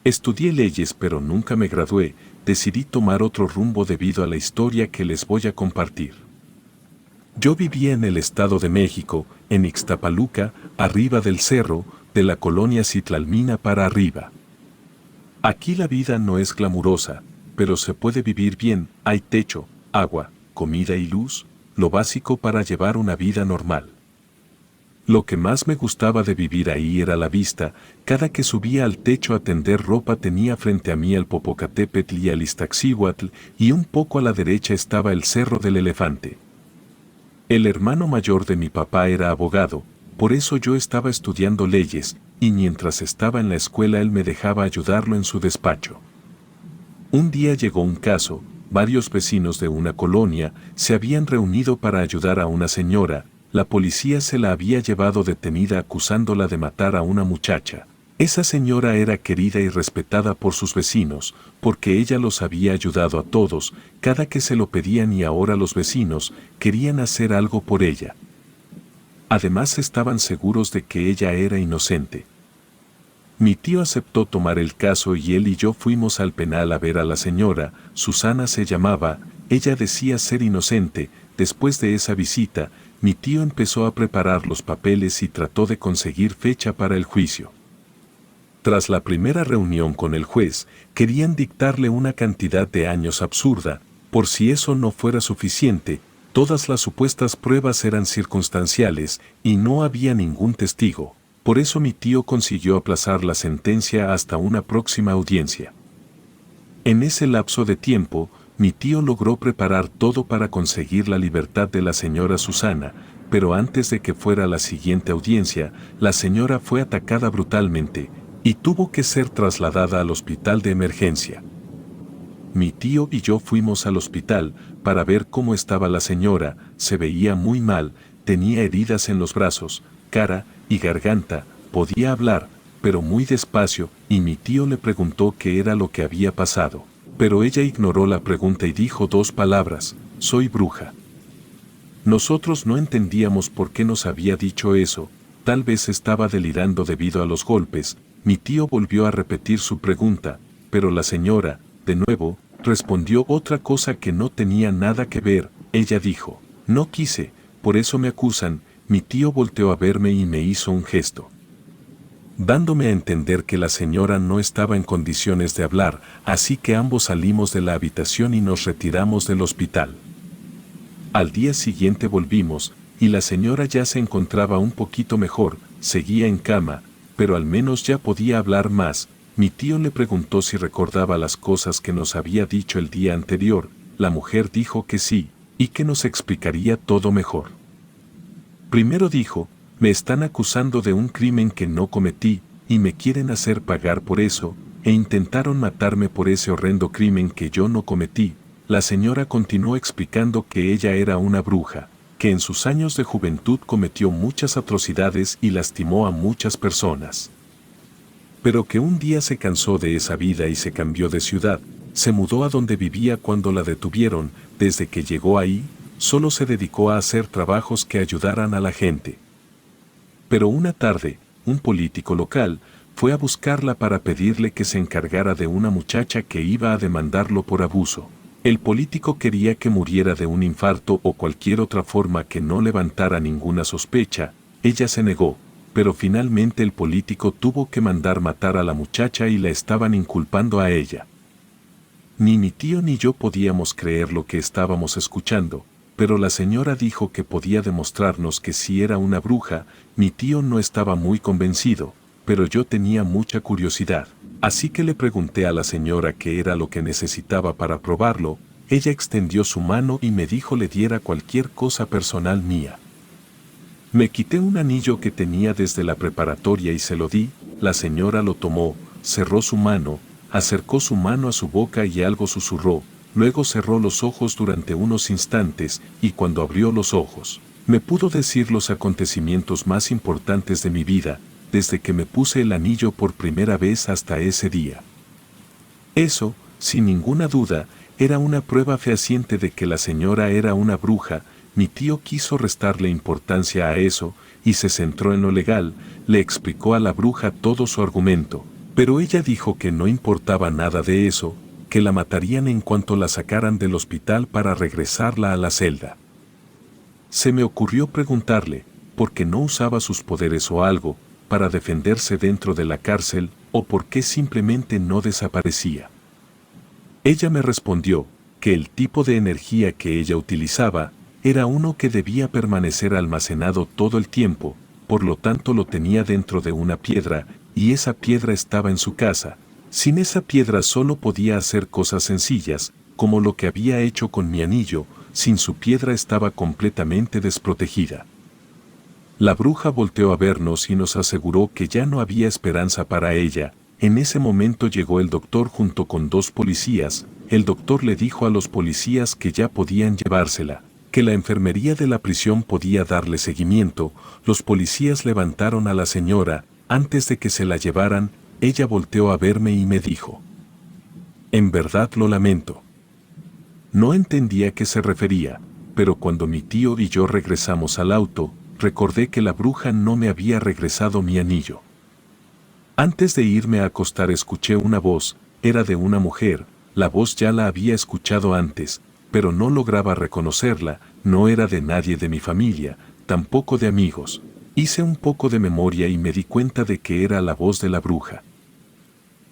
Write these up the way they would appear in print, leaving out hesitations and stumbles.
Estudié leyes pero nunca me gradué, decidí tomar otro rumbo debido a la historia que les voy a compartir. Yo vivía en el Estado de México, en Ixtapaluca, arriba del cerro, de la colonia Citlalmina para arriba. Aquí la vida no es glamurosa, pero se puede vivir bien, hay techo, agua, comida y luz, lo básico para llevar una vida normal. Lo que más me gustaba de vivir ahí era la vista, cada que subía al techo a tender ropa tenía frente a mí al Popocatépetl y al Iztaccíhuatl, y un poco a la derecha estaba el Cerro del Elefante. El hermano mayor de mi papá era abogado, por eso yo estaba estudiando leyes, y mientras estaba en la escuela él me dejaba ayudarlo en su despacho. Un día llegó un caso, varios vecinos de una colonia se habían reunido para ayudar a una señora, la policía se la había llevado detenida acusándola de matar a una muchacha. Esa señora era querida y respetada por sus vecinos, porque ella los había ayudado a todos, cada que se lo pedían y ahora los vecinos querían hacer algo por ella. Además estaban seguros de que ella era inocente. Mi tío aceptó tomar el caso y él y yo fuimos al penal a ver a la señora, Susana se llamaba, ella decía ser inocente. Después de esa visita, mi tío empezó a preparar los papeles y trató de conseguir fecha para el juicio. Tras la primera reunión con el juez, querían dictarle una cantidad de años absurda, por si eso no fuera suficiente, todas las supuestas pruebas eran circunstanciales y no había ningún testigo. Por eso mi tío consiguió aplazar la sentencia hasta una próxima audiencia. En ese lapso de tiempo, mi tío logró preparar todo para conseguir la libertad de la señora Susana, pero antes de que fuera la siguiente audiencia, la señora fue atacada brutalmente y tuvo que ser trasladada al hospital de emergencia. Mi tío y yo fuimos al hospital para ver cómo estaba la señora, se veía muy mal, tenía heridas en los brazos, cara y garganta, podía hablar, pero muy despacio, y mi tío le preguntó qué era lo que había pasado. Pero ella ignoró la pregunta y dijo dos palabras: soy bruja. Nosotros no entendíamos por qué nos había dicho eso, tal vez estaba delirando debido a los golpes. Mi tío volvió a repetir su pregunta, pero la señora, de nuevo, respondió otra cosa que no tenía nada que ver. Ella dijo: no quise, por eso me acusan. Mi tío volteó a verme y me hizo un gesto, dándome a entender que la señora no estaba en condiciones de hablar, así que ambos salimos de la habitación y nos retiramos del hospital. Al día siguiente volvimos, y la señora ya se encontraba un poquito mejor, seguía en cama, pero al menos ya podía hablar más. Mi tío le preguntó si recordaba las cosas que nos había dicho el día anterior, la mujer dijo que sí, y que nos explicaría todo mejor. Primero dijo: me están acusando de un crimen que no cometí, y me quieren hacer pagar por eso, e intentaron matarme por ese horrendo crimen que yo no cometí. La señora continuó explicando que ella era una bruja, que en sus años de juventud cometió muchas atrocidades y lastimó a muchas personas. Pero que un día se cansó de esa vida y se cambió de ciudad, se mudó a donde vivía cuando la detuvieron. Desde que llegó ahí, solo se dedicó a hacer trabajos que ayudaran a la gente. Pero una tarde, un político local fue a buscarla para pedirle que se encargara de una muchacha que iba a demandarlo por abuso. El político quería que muriera de un infarto o cualquier otra forma que no levantara ninguna sospecha. Ella se negó, pero finalmente el político tuvo que mandar matar a la muchacha y la estaban inculpando a ella. Ni mi tío ni yo podíamos creer lo que estábamos escuchando, pero la señora dijo que podía demostrarnos que sí era una bruja. Mi tío no estaba muy convencido, pero yo tenía mucha curiosidad. Así que le pregunté a la señora qué era lo que necesitaba para probarlo. Ella extendió su mano y me dijo le diera cualquier cosa personal mía. Me quité un anillo que tenía desde la preparatoria y se lo di. La señora lo tomó, cerró su mano, acercó su mano a su boca y algo susurró. Luego cerró los ojos durante unos instantes, y cuando abrió los ojos, me pudo decir los acontecimientos más importantes de mi vida, desde que me puse el anillo por primera vez hasta ese día. Eso, sin ninguna duda, era una prueba fehaciente de que la señora era una bruja. Mi tío quiso restarle importancia a eso, y se centró en lo legal. Le explicó a la bruja todo su argumento. Pero ella dijo que no importaba nada de eso, que la matarían en cuanto la sacaran del hospital para regresarla a la celda. Se me ocurrió preguntarle, ¿por qué no usaba sus poderes o algo, para defenderse dentro de la cárcel, o por qué simplemente no desaparecía? Ella me respondió, que el tipo de energía que ella utilizaba, era uno que debía permanecer almacenado todo el tiempo, por lo tanto lo tenía dentro de una piedra, y esa piedra estaba en su casa. Sin esa piedra solo podía hacer cosas sencillas, como lo que había hecho con mi anillo, sin su piedra estaba completamente desprotegida. La bruja volteó a vernos y nos aseguró que ya no había esperanza para ella. En ese momento llegó el doctor junto con 2 policías. El doctor le dijo a los policías que ya podían llevársela, que la enfermería de la prisión podía darle seguimiento. Los policías levantaron a la señora. Antes de que se la llevaran, ella volteó a verme y me dijo: «En verdad lo lamento». No entendía a qué se refería, pero cuando mi tío y yo regresamos al auto, recordé que la bruja no me había regresado mi anillo. Antes de irme a acostar escuché una voz, era de una mujer, la voz ya la había escuchado antes, pero no lograba reconocerla, no era de nadie de mi familia, tampoco de amigos. Hice un poco de memoria y me di cuenta de que era la voz de la bruja.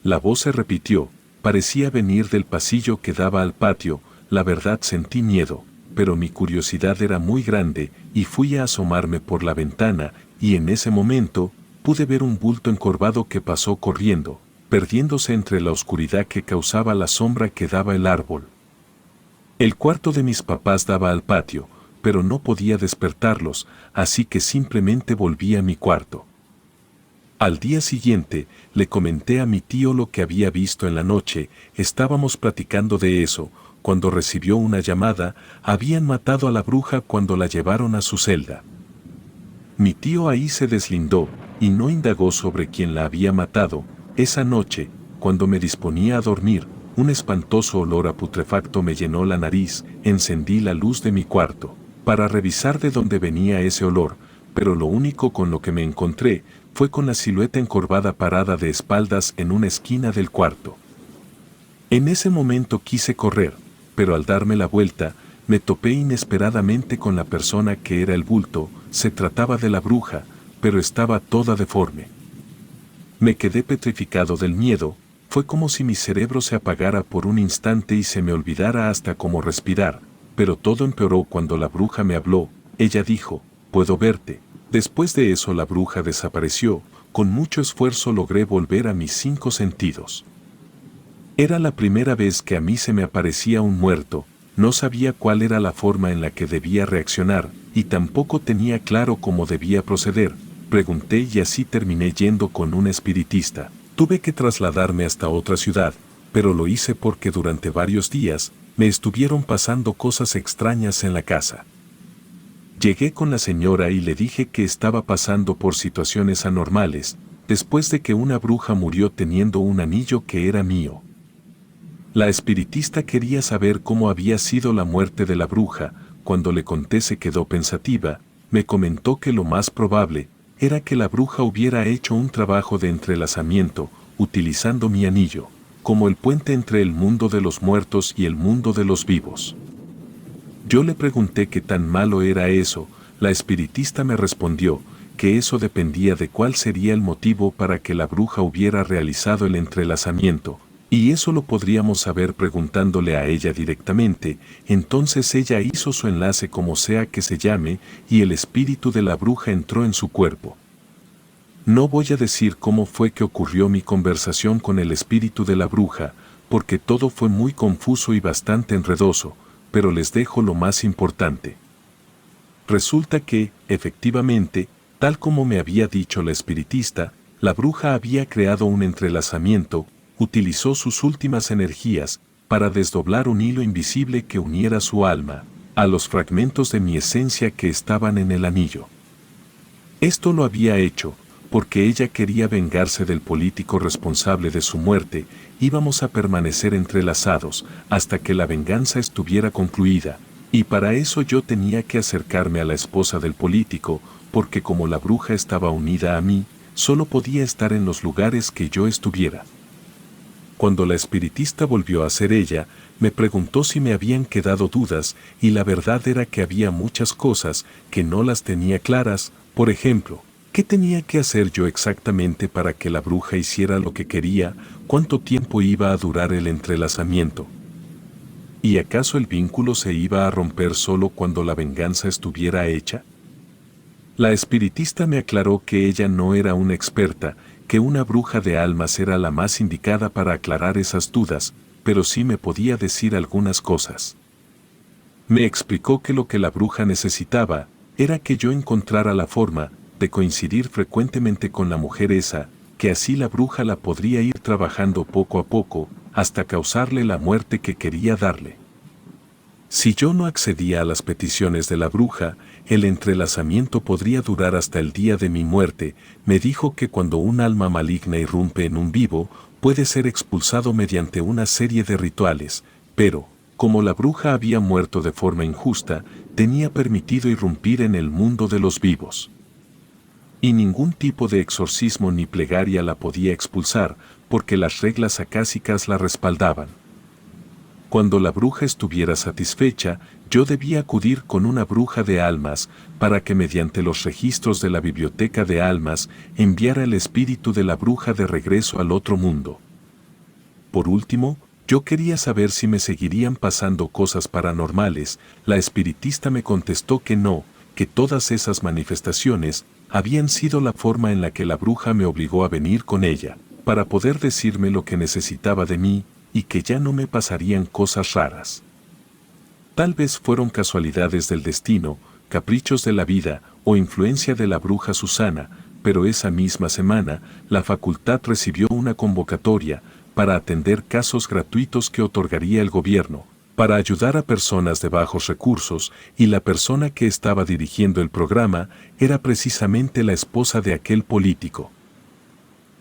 La voz se repitió, parecía venir del pasillo que daba al patio. La verdad sentí miedo, pero mi curiosidad era muy grande y fui a asomarme por la ventana, y en ese momento pude ver un bulto encorvado que pasó corriendo, perdiéndose entre la oscuridad que causaba la sombra que daba el árbol. El cuarto de mis papás daba al patio, pero no podía despertarlos, así que simplemente volví a mi cuarto. Al día siguiente, le comenté a mi tío lo que había visto en la noche. Estábamos platicando de eso, cuando recibió una llamada. Habían matado a la bruja cuando la llevaron a su celda. Mi tío ahí se deslindó, y no indagó sobre quién la había matado. Esa noche, cuando me disponía a dormir, un espantoso olor a putrefacto me llenó la nariz. Encendí la luz de mi cuarto, para revisar de dónde venía ese olor, pero lo único con lo que me encontré, fue con la silueta encorvada parada de espaldas en una esquina del cuarto. En ese momento quise correr, pero al darme la vuelta, me topé inesperadamente con la persona que era el bulto. Se trataba de la bruja, pero estaba toda deforme. Me quedé petrificado del miedo. Fue como si mi cerebro se apagara por un instante y se me olvidara hasta cómo respirar, pero todo empeoró cuando la bruja me habló. Ella dijo: «Puedo verte». Después de eso la bruja desapareció. Con mucho esfuerzo logré volver a mis 5 sentidos. Era la primera vez que a mí se me aparecía un muerto. No sabía cuál era la forma en la que debía reaccionar, y tampoco tenía claro cómo debía proceder. Pregunté y así terminé yendo con un espiritista. Tuve que trasladarme hasta otra ciudad, pero lo hice porque durante varios días me estuvieron pasando cosas extrañas en la casa. Llegué con la señora y le dije que estaba pasando por situaciones anormales, después de que una bruja murió teniendo un anillo que era mío. La espiritista quería saber cómo había sido la muerte de la bruja. Cuando le conté se quedó pensativa. Me comentó que lo más probable era que la bruja hubiera hecho un trabajo de entrelazamiento, utilizando mi anillo, como el puente entre el mundo de los muertos y el mundo de los vivos. Yo le pregunté qué tan malo era eso. La espiritista me respondió que eso dependía de cuál sería el motivo para que la bruja hubiera realizado el entrelazamiento, y eso lo podríamos saber preguntándole a ella directamente. Entonces ella hizo su enlace como sea que se llame, y el espíritu de la bruja entró en su cuerpo. No voy a decir cómo fue que ocurrió mi conversación con el espíritu de la bruja, porque todo fue muy confuso y bastante enredoso, pero les dejo lo más importante. Resulta que, efectivamente, tal como me había dicho la espiritista, la bruja había creado un entrelazamiento. Utilizó sus últimas energías para desdoblar un hilo invisible que uniera su alma a los fragmentos de mi esencia que estaban en el anillo. Esto lo había hecho porque ella quería vengarse del político responsable de su muerte. Íbamos a permanecer entrelazados hasta que la venganza estuviera concluida, y para eso yo tenía que acercarme a la esposa del político, porque como la bruja estaba unida a mí, solo podía estar en los lugares que yo estuviera. Cuando la espiritista volvió a ser ella, me preguntó si me habían quedado dudas, y la verdad era que había muchas cosas que no las tenía claras. Por ejemplo, ¿qué tenía que hacer yo exactamente para que la bruja hiciera lo que quería? ¿Cuánto tiempo iba a durar el entrelazamiento? ¿Y acaso el vínculo se iba a romper solo cuando la venganza estuviera hecha? La espiritista me aclaró que ella no era una experta, que una bruja de almas era la más indicada para aclarar esas dudas, pero sí me podía decir algunas cosas. Me explicó que lo que la bruja necesitaba era que yo encontrara la forma de coincidir frecuentemente con la mujer esa, que así la bruja la podría ir trabajando poco a poco, hasta causarle la muerte que quería darle. Si yo no accedía a las peticiones de la bruja, el entrelazamiento podría durar hasta el día de mi muerte. Me dijo que cuando un alma maligna irrumpe en un vivo, puede ser expulsado mediante una serie de rituales, pero, como la bruja había muerto de forma injusta, tenía permitido irrumpir en el mundo de los vivos. Y ningún tipo de exorcismo ni plegaria la podía expulsar, porque las reglas acásicas la respaldaban. Cuando la bruja estuviera satisfecha, yo debía acudir con una bruja de almas, para que mediante los registros de la biblioteca de almas enviara el espíritu de la bruja de regreso al otro mundo. Por último, yo quería saber si me seguirían pasando cosas paranormales. La espiritista me contestó que no, que todas esas manifestaciones habían sido la forma en la que la bruja me obligó a venir con ella, para poder decirme lo que necesitaba de mí, y que ya no me pasarían cosas raras. Tal vez fueron casualidades del destino, caprichos de la vida o influencia de la bruja Susana, pero esa misma semana la facultad recibió una convocatoria para atender casos gratuitos que otorgaría el gobierno, para ayudar a personas de bajos recursos, y la persona que estaba dirigiendo el programa era precisamente la esposa de aquel político,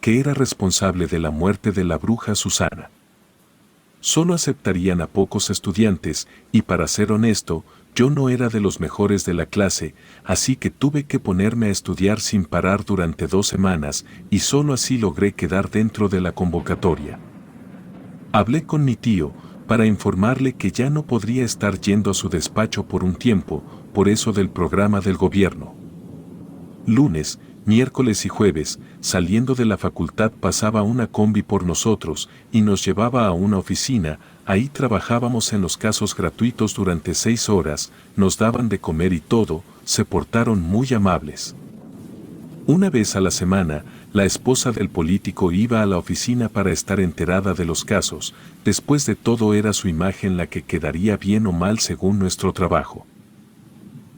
que era responsable de la muerte de la bruja Susana. Solo aceptarían a pocos estudiantes, y para ser honesto, yo no era de los mejores de la clase, así que tuve que ponerme a estudiar sin parar durante 2 semanas, y solo así logré quedar dentro de la convocatoria. Hablé con mi tío, para informarle que ya no podría estar yendo a su despacho por un tiempo, por eso del programa del gobierno. Lunes, miércoles y jueves, saliendo de la facultad pasaba una combi por nosotros y nos llevaba a una oficina. Ahí trabajábamos en los casos gratuitos durante 6 horas, nos daban de comer y todo, se portaron muy amables. Una vez a la semana, la esposa del político iba a la oficina para estar enterada de los casos. Después de todo era su imagen la que quedaría bien o mal según nuestro trabajo.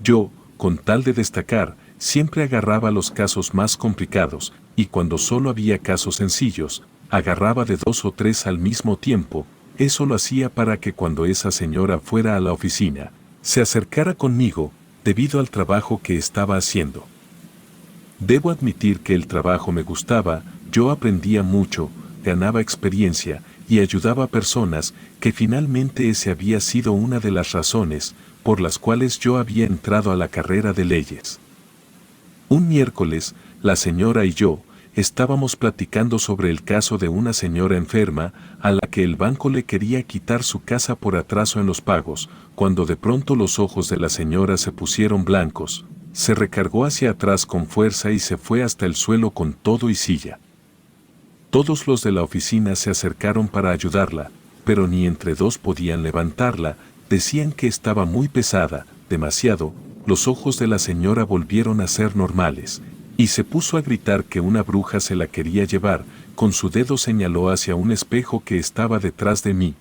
Yo, con tal de destacar, siempre agarraba los casos más complicados, y cuando solo había casos sencillos, agarraba de 2 o 3 al mismo tiempo. Eso lo hacía para que cuando esa señora fuera a la oficina, se acercara conmigo, debido al trabajo que estaba haciendo. Debo admitir que el trabajo me gustaba, yo aprendía mucho, ganaba experiencia, y ayudaba a personas, que finalmente ese había sido una de las razones por las cuales yo había entrado a la carrera de leyes. Un miércoles, la señora y yo estábamos platicando sobre el caso de una señora enferma a la que el banco le quería quitar su casa por atraso en los pagos, cuando de pronto los ojos de la señora se pusieron blancos, se recargó hacia atrás con fuerza y se fue hasta el suelo con todo y silla. Todos los de la oficina se acercaron para ayudarla, pero ni entre dos podían levantarla, decían que estaba muy pesada, demasiado. Los ojos de la señora volvieron a ser normales, y se puso a gritar que una bruja se la quería llevar. Con su dedo señaló hacia un espejo que estaba detrás de mí.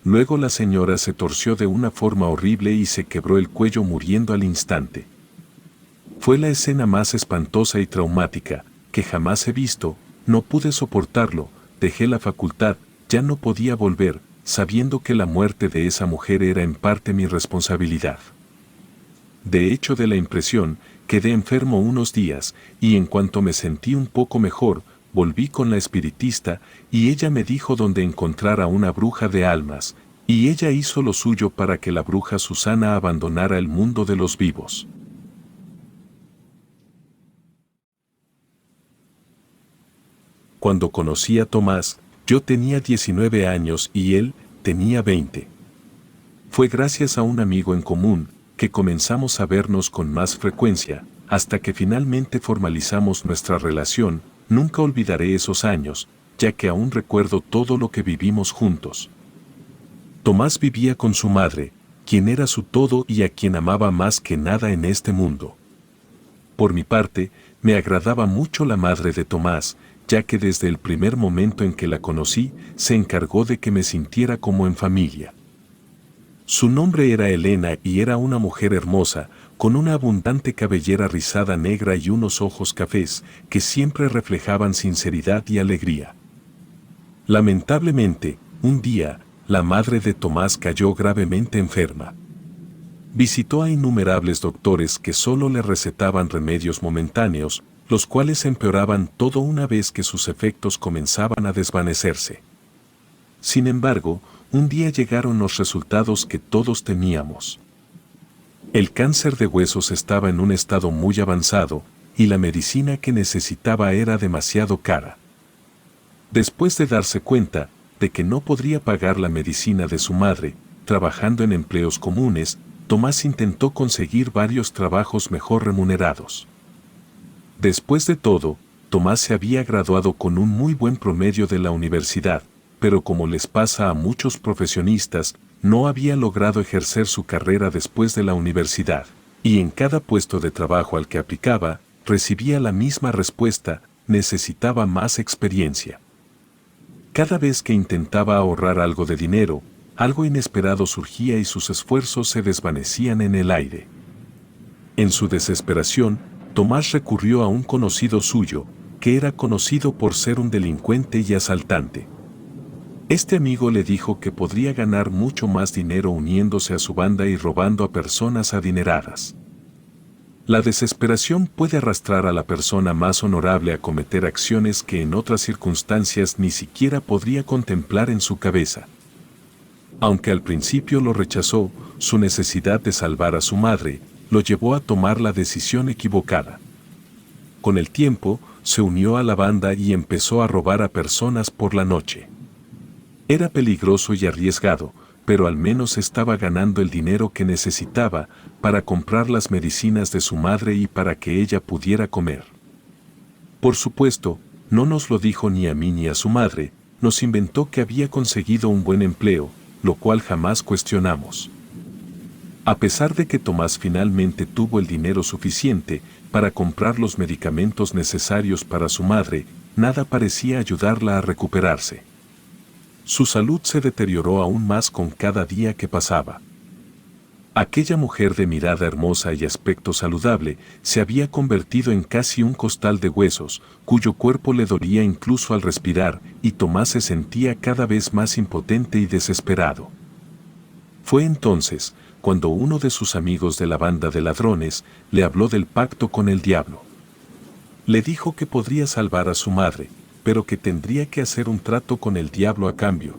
Luego la señora se torció de una forma horrible y se quebró el cuello muriendo al instante. Fue la escena más espantosa y traumática que jamás he visto. No pude soportarlo, dejé la facultad, ya no podía volver, sabiendo que la muerte de esa mujer era en parte mi responsabilidad. De hecho, de la impresión, quedé enfermo unos días, y en cuanto me sentí un poco mejor, volví con la espiritista, y ella me dijo dónde encontrar a una bruja de almas, y ella hizo lo suyo para que la bruja Susana abandonara el mundo de los vivos. Cuando conocí a Tomás, yo tenía 19 años y él tenía 20. Fue gracias a un amigo en común que comenzamos a vernos con más frecuencia, hasta que finalmente formalizamos nuestra relación. Nunca olvidaré esos años, ya que aún recuerdo todo lo que vivimos juntos. Tomás vivía con su madre, quien era su todo y a quien amaba más que nada en este mundo. Por mi parte, me agradaba mucho la madre de Tomás, ya que desde el primer momento en que la conocí, se encargó de que me sintiera como en familia. Su nombre era Elena y era una mujer hermosa, con una abundante cabellera rizada negra y unos ojos cafés que siempre reflejaban sinceridad y alegría. Lamentablemente, un día, la madre de Tomás cayó gravemente enferma. Visitó a innumerables doctores que solo le recetaban remedios momentáneos, los cuales empeoraban todo una vez que sus efectos comenzaban a desvanecerse. Sin embargo, un día llegaron los resultados que todos temíamos. El cáncer de huesos estaba en un estado muy avanzado, y la medicina que necesitaba era demasiado cara. Después de darse cuenta de que no podría pagar la medicina de su madre, trabajando en empleos comunes, Tomás intentó conseguir varios trabajos mejor remunerados. Después de todo, Tomás se había graduado con un muy buen promedio de la universidad, pero como les pasa a muchos profesionistas, no había logrado ejercer su carrera después de la universidad, y en cada puesto de trabajo al que aplicaba, recibía la misma respuesta: necesitaba más experiencia. Cada vez que intentaba ahorrar algo de dinero, algo inesperado surgía y sus esfuerzos se desvanecían en el aire. En su desesperación, Tomás recurrió a un conocido suyo, que era conocido por ser un delincuente y asaltante. Este amigo le dijo que podría ganar mucho más dinero uniéndose a su banda y robando a personas adineradas. La desesperación puede arrastrar a la persona más honorable a cometer acciones que en otras circunstancias ni siquiera podría contemplar en su cabeza. Aunque al principio lo rechazó, su necesidad de salvar a su madre lo llevó a tomar la decisión equivocada. Con el tiempo, se unió a la banda y empezó a robar a personas por la noche. Era peligroso y arriesgado, pero al menos estaba ganando el dinero que necesitaba para comprar las medicinas de su madre y para que ella pudiera comer. Por supuesto, no nos lo dijo ni a mí ni a su madre, nos inventó que había conseguido un buen empleo, lo cual jamás cuestionamos. A pesar de que Tomás finalmente tuvo el dinero suficiente para comprar los medicamentos necesarios para su madre, nada parecía ayudarla a recuperarse. Su salud se deterioró aún más con cada día que pasaba. Aquella mujer de mirada hermosa y aspecto saludable se había convertido en casi un costal de huesos, cuyo cuerpo le dolía incluso al respirar, y Tomás se sentía cada vez más impotente y desesperado. Fue entonces cuando uno de sus amigos de la banda de ladrones le habló del pacto con el diablo. Le dijo que podría salvar a su madre, pero que tendría que hacer un trato con el diablo a cambio.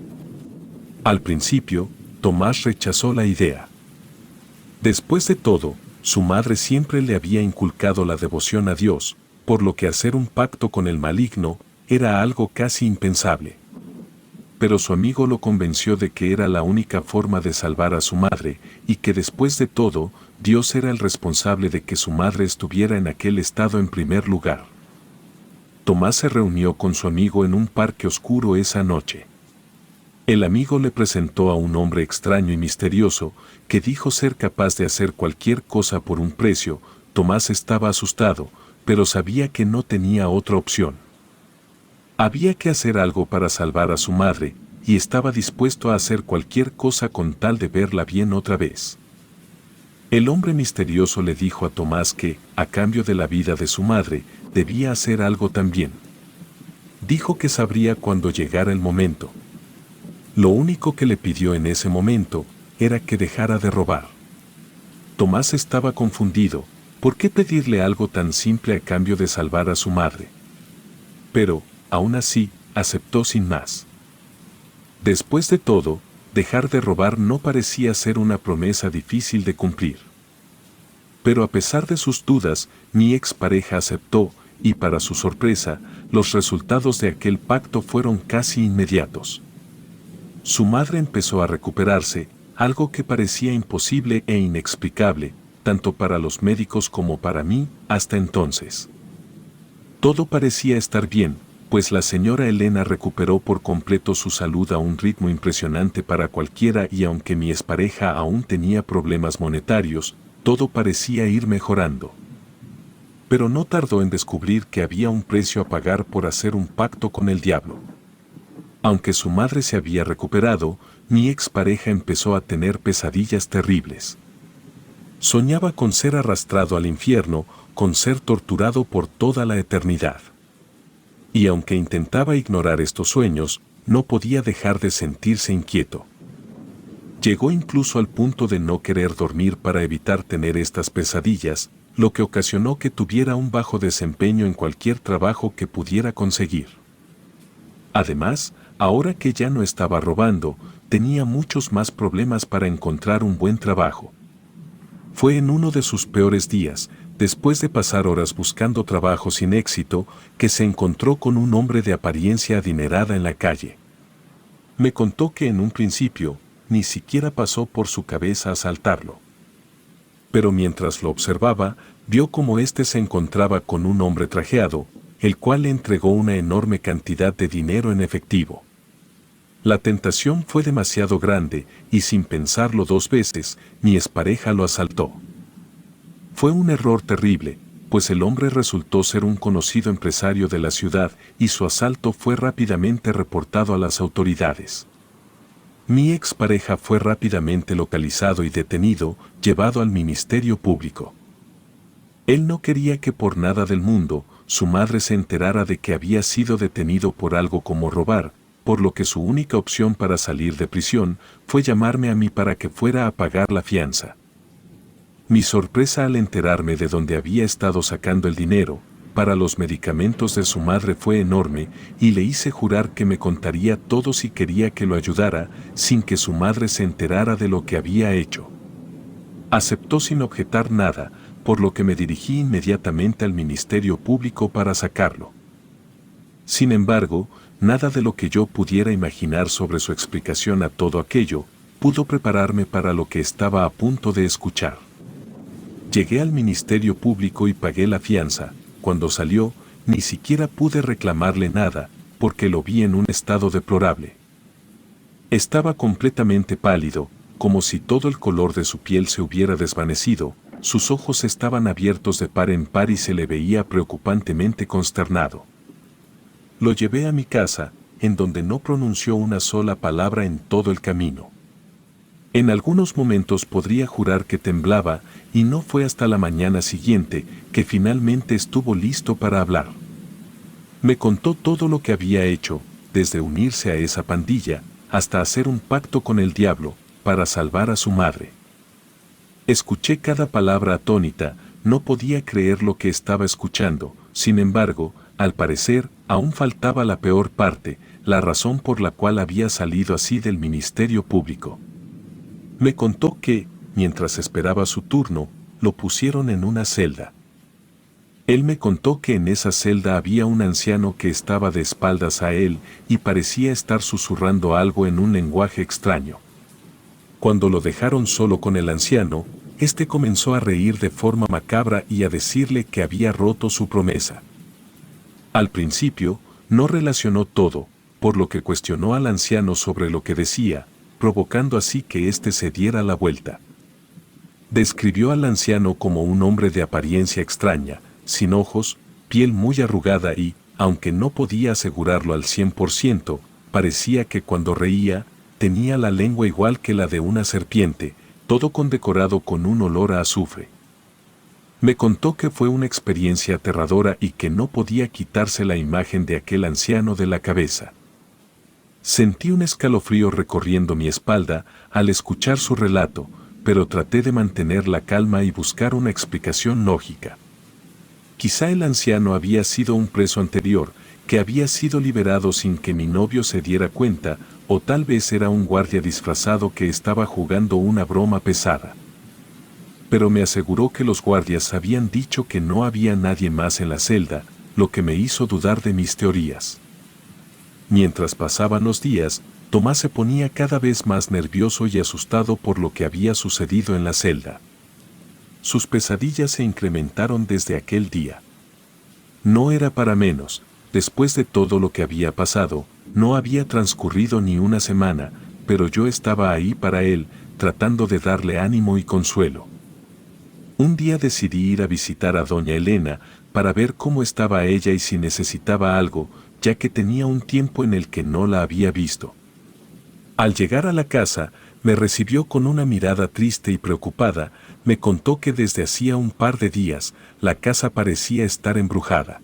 Al principio, Tomás rechazó la idea. Después de todo, su madre siempre le había inculcado la devoción a Dios, por lo que hacer un pacto con el maligno era algo casi impensable. Pero su amigo lo convenció de que era la única forma de salvar a su madre, y que después de todo, Dios era el responsable de que su madre estuviera en aquel estado en primer lugar. Tomás se reunió con su amigo en un parque oscuro esa noche. El amigo le presentó a un hombre extraño y misterioso, que dijo ser capaz de hacer cualquier cosa por un precio. Tomás estaba asustado, pero sabía que no tenía otra opción. Había que hacer algo para salvar a su madre, y estaba dispuesto a hacer cualquier cosa con tal de verla bien otra vez. El hombre misterioso le dijo a Tomás que, a cambio de la vida de su madre, debía hacer algo también. Dijo que sabría cuando llegara el momento. Lo único que le pidió en ese momento era que dejara de robar. Tomás estaba confundido. ¿Por qué pedirle algo tan simple a cambio de salvar a su madre? Pero, aún así, aceptó sin más. Después de todo, dejar de robar no parecía ser una promesa difícil de cumplir. Pero a pesar de sus dudas, mi expareja aceptó, y para su sorpresa, los resultados de aquel pacto fueron casi inmediatos. Su madre empezó a recuperarse, algo que parecía imposible e inexplicable, tanto para los médicos como para mí, hasta entonces. Todo parecía estar bien, pues la señora Elena recuperó por completo su salud a un ritmo impresionante para cualquiera y aunque mi expareja aún tenía problemas monetarios, todo parecía ir mejorando. Pero no tardó en descubrir que había un precio a pagar por hacer un pacto con el diablo. Aunque su madre se había recuperado, mi expareja empezó a tener pesadillas terribles. Soñaba con ser arrastrado al infierno, con ser torturado por toda la eternidad. Y aunque intentaba ignorar estos sueños, no podía dejar de sentirse inquieto. Llegó incluso al punto de no querer dormir para evitar tener estas pesadillas, lo que ocasionó que tuviera un bajo desempeño en cualquier trabajo que pudiera conseguir. Además, ahora que ya no estaba robando, tenía muchos más problemas para encontrar un buen trabajo. Fue en uno de sus peores días, después de pasar horas buscando trabajo sin éxito, que se encontró con un hombre de apariencia adinerada en la calle. Me contó que en un principio, ni siquiera pasó por su cabeza asaltarlo. Pero mientras lo observaba, vio cómo éste se encontraba con un hombre trajeado, el cual le entregó una enorme cantidad de dinero en efectivo. La tentación fue demasiado grande y sin pensarlo dos veces, mi expareja lo asaltó. Fue un error terrible, pues el hombre resultó ser un conocido empresario de la ciudad y su asalto fue rápidamente reportado a las autoridades. Mi expareja fue rápidamente localizado y detenido, llevado al Ministerio Público. Él no quería que por nada del mundo su madre se enterara de que había sido detenido por algo como robar, por lo que su única opción para salir de prisión fue llamarme a mí para que fuera a pagar la fianza. Mi sorpresa al enterarme de dónde había estado sacando el dinero para los medicamentos de su madre fue enorme y le hice jurar que me contaría todo si quería que lo ayudara sin que su madre se enterara de lo que había hecho. Aceptó sin objetar nada, por lo que me dirigí inmediatamente al Ministerio Público para sacarlo. Sin embargo, nada de lo que yo pudiera imaginar sobre su explicación a todo aquello pudo prepararme para lo que estaba a punto de escuchar. Llegué al Ministerio Público y pagué la fianza. Cuando salió, ni siquiera pude reclamarle nada, porque lo vi en un estado deplorable. Estaba completamente pálido, como si todo el color de su piel se hubiera desvanecido, sus ojos estaban abiertos de par en par y se le veía preocupantemente consternado. Lo llevé a mi casa, en donde no pronunció una sola palabra en todo el camino. En algunos momentos podría jurar que temblaba, y no fue hasta la mañana siguiente que finalmente estuvo listo para hablar. Me contó todo lo que había hecho, desde unirse a esa pandilla, hasta hacer un pacto con el diablo, para salvar a su madre. Escuché cada palabra atónita, no podía creer lo que estaba escuchando, sin embargo, al parecer, aún faltaba la peor parte, la razón por la cual había salido así del Ministerio Público. Me contó que, mientras esperaba su turno, lo pusieron en una celda. Él me contó que en esa celda había un anciano que estaba de espaldas a él y parecía estar susurrando algo en un lenguaje extraño. Cuando lo dejaron solo con el anciano, este comenzó a reír de forma macabra y a decirle que había roto su promesa. Al principio, no relacionó todo, por lo que cuestionó al anciano sobre lo que decía, provocando así que éste se diera la vuelta. Describió al anciano como un hombre de apariencia extraña, sin ojos, piel muy arrugada y, aunque no podía asegurarlo al 100%, parecía que cuando reía, tenía la lengua igual que la de una serpiente, todo condecorado con un olor a azufre. Me contó que fue una experiencia aterradora y que no podía quitarse la imagen de aquel anciano de la cabeza. Sentí un escalofrío recorriendo mi espalda al escuchar su relato, pero traté de mantener la calma y buscar una explicación lógica. Quizá el anciano había sido un preso anterior, que había sido liberado sin que mi novio se diera cuenta, o tal vez era un guardia disfrazado que estaba jugando una broma pesada. Pero me aseguró que los guardias habían dicho que no había nadie más en la celda, lo que me hizo dudar de mis teorías. Mientras pasaban los días, Tomás se ponía cada vez más nervioso y asustado por lo que había sucedido en la celda. Sus pesadillas se incrementaron desde aquel día. No era para menos, después de todo lo que había pasado, no había transcurrido ni una semana, pero yo estaba ahí para él, tratando de darle ánimo y consuelo. Un día decidí ir a visitar a doña Elena para ver cómo estaba ella y si necesitaba algo, ya que tenía un tiempo en el que no la había visto. Al llegar a la casa, me recibió con una mirada triste y preocupada, me contó que desde hacía un par de días, la casa parecía estar embrujada.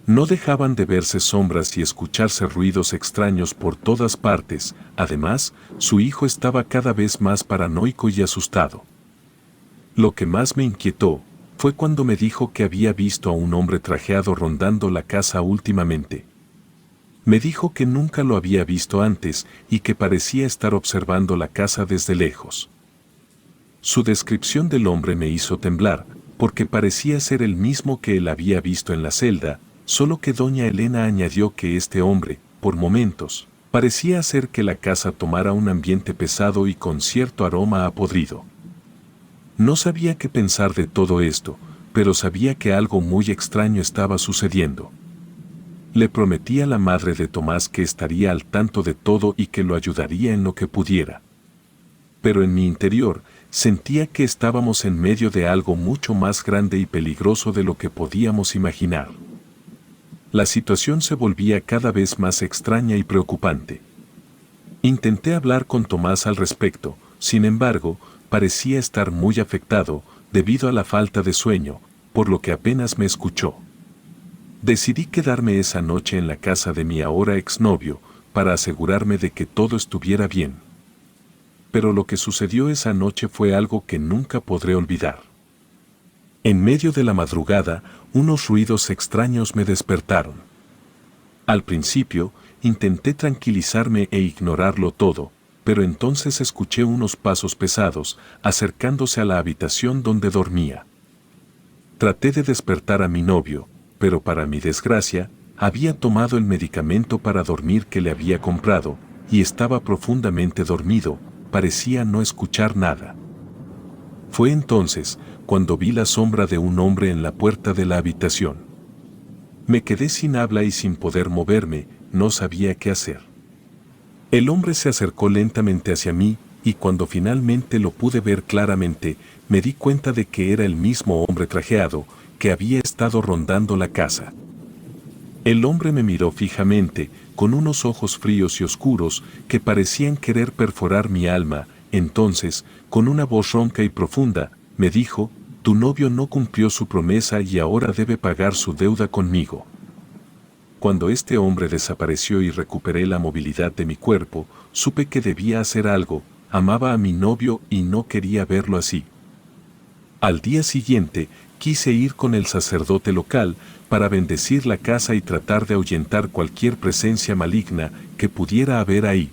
No dejaban de verse sombras y escucharse ruidos extraños por todas partes, además, su hijo estaba cada vez más paranoico y asustado. Lo que más me inquietó fue cuando me dijo que había visto a un hombre trajeado rondando la casa últimamente. Me dijo que nunca lo había visto antes y que parecía estar observando la casa desde lejos. Su descripción del hombre me hizo temblar, porque parecía ser el mismo que él había visto en la celda, solo que doña Elena añadió que este hombre, por momentos, parecía hacer que la casa tomara un ambiente pesado y con cierto aroma a podrido. No sabía qué pensar de todo esto, pero sabía que algo muy extraño estaba sucediendo. Le prometí a la madre de Tomás que estaría al tanto de todo y que lo ayudaría en lo que pudiera. Pero en mi interior, sentía que estábamos en medio de algo mucho más grande y peligroso de lo que podíamos imaginar. La situación se volvía cada vez más extraña y preocupante. Intenté hablar con Tomás al respecto, sin embargo, parecía estar muy afectado debido a la falta de sueño, por lo que apenas me escuchó. Decidí quedarme esa noche en la casa de mi ahora exnovio para asegurarme de que todo estuviera bien. Pero lo que sucedió esa noche fue algo que nunca podré olvidar. En medio de la madrugada, unos ruidos extraños me despertaron. Al principio, intenté tranquilizarme e ignorarlo todo, pero entonces escuché unos pasos pesados acercándose a la habitación donde dormía. Traté de despertar a mi novio, pero para mi desgracia, había tomado el medicamento para dormir que le había comprado, y estaba profundamente dormido, parecía no escuchar nada. Fue entonces cuando vi la sombra de un hombre en la puerta de la habitación. Me quedé sin habla y sin poder moverme, no sabía qué hacer. El hombre se acercó lentamente hacia mí, y cuando finalmente lo pude ver claramente, me di cuenta de que era el mismo hombre trajeado, que había estado rondando la casa. El hombre me miró fijamente, con unos ojos fríos y oscuros que parecían querer perforar mi alma. Entonces, con una voz ronca y profunda, me dijo: «Tu novio no cumplió su promesa y ahora debe pagar su deuda conmigo». Cuando este hombre desapareció y recuperé la movilidad de mi cuerpo, supe que debía hacer algo. Amaba a mi novio y no quería verlo así. Al día siguiente, quise ir con el sacerdote local para bendecir la casa y tratar de ahuyentar cualquier presencia maligna que pudiera haber ahí.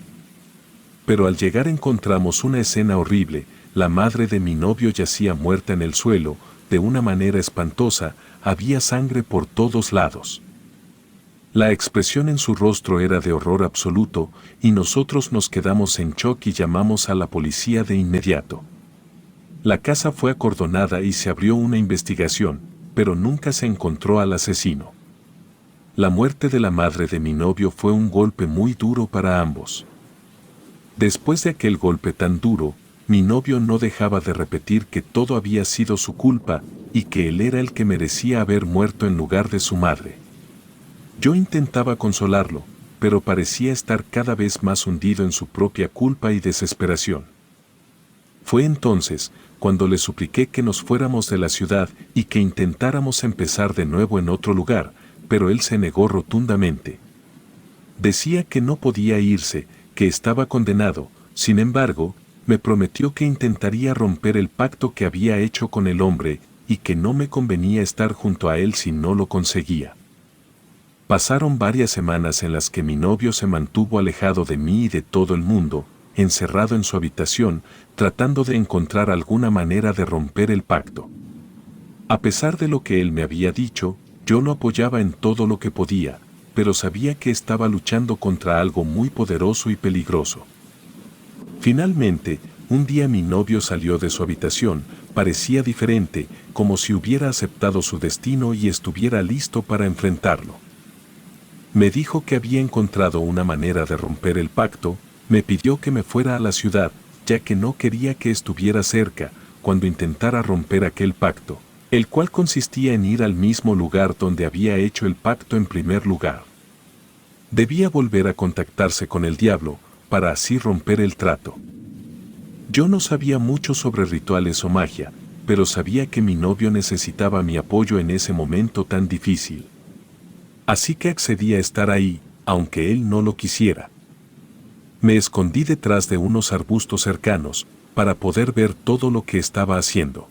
Pero al llegar encontramos una escena horrible. La madre de mi novio yacía muerta en el suelo, de una manera espantosa, había sangre por todos lados. La expresión en su rostro era de horror absoluto, y nosotros nos quedamos en shock y llamamos a la policía de inmediato. La casa fue acordonada y se abrió una investigación, pero nunca se encontró al asesino. La muerte de la madre de mi novio fue un golpe muy duro para ambos. Después de aquel golpe tan duro, mi novio no dejaba de repetir que todo había sido su culpa y que él era el que merecía haber muerto en lugar de su madre. Yo intentaba consolarlo, pero parecía estar cada vez más hundido en su propia culpa y desesperación. Fue entonces cuando le supliqué que nos fuéramos de la ciudad y que intentáramos empezar de nuevo en otro lugar, pero él se negó rotundamente. Decía que no podía irse, que estaba condenado. Sin embargo, me prometió que intentaría romper el pacto que había hecho con el hombre y que no me convenía estar junto a él si no lo conseguía. Pasaron varias semanas en las que mi novio se mantuvo alejado de mí y de todo el mundo, encerrado en su habitación, tratando de encontrar alguna manera de romper el pacto. A pesar de lo que él me había dicho, Yo lo apoyaba en todo lo que podía, pero sabía que estaba luchando contra algo muy poderoso y peligroso. Finalmente, un día mi novio salió de su habitación, parecía diferente, como si hubiera aceptado su destino y estuviera listo para enfrentarlo. Me dijo que había encontrado una manera de romper el pacto, me pidió que me fuera a la ciudad, ya que no quería que estuviera cerca cuando intentara romper aquel pacto, el cual consistía en ir al mismo lugar donde había hecho el pacto en primer lugar. Debía volver a contactarse con el diablo, para así romper el trato. Yo no sabía mucho sobre rituales o magia, pero sabía que mi novio necesitaba mi apoyo en ese momento tan difícil. Así que accedí a estar ahí, aunque él no lo quisiera. Me escondí detrás de unos arbustos cercanos, para poder ver todo lo que estaba haciendo.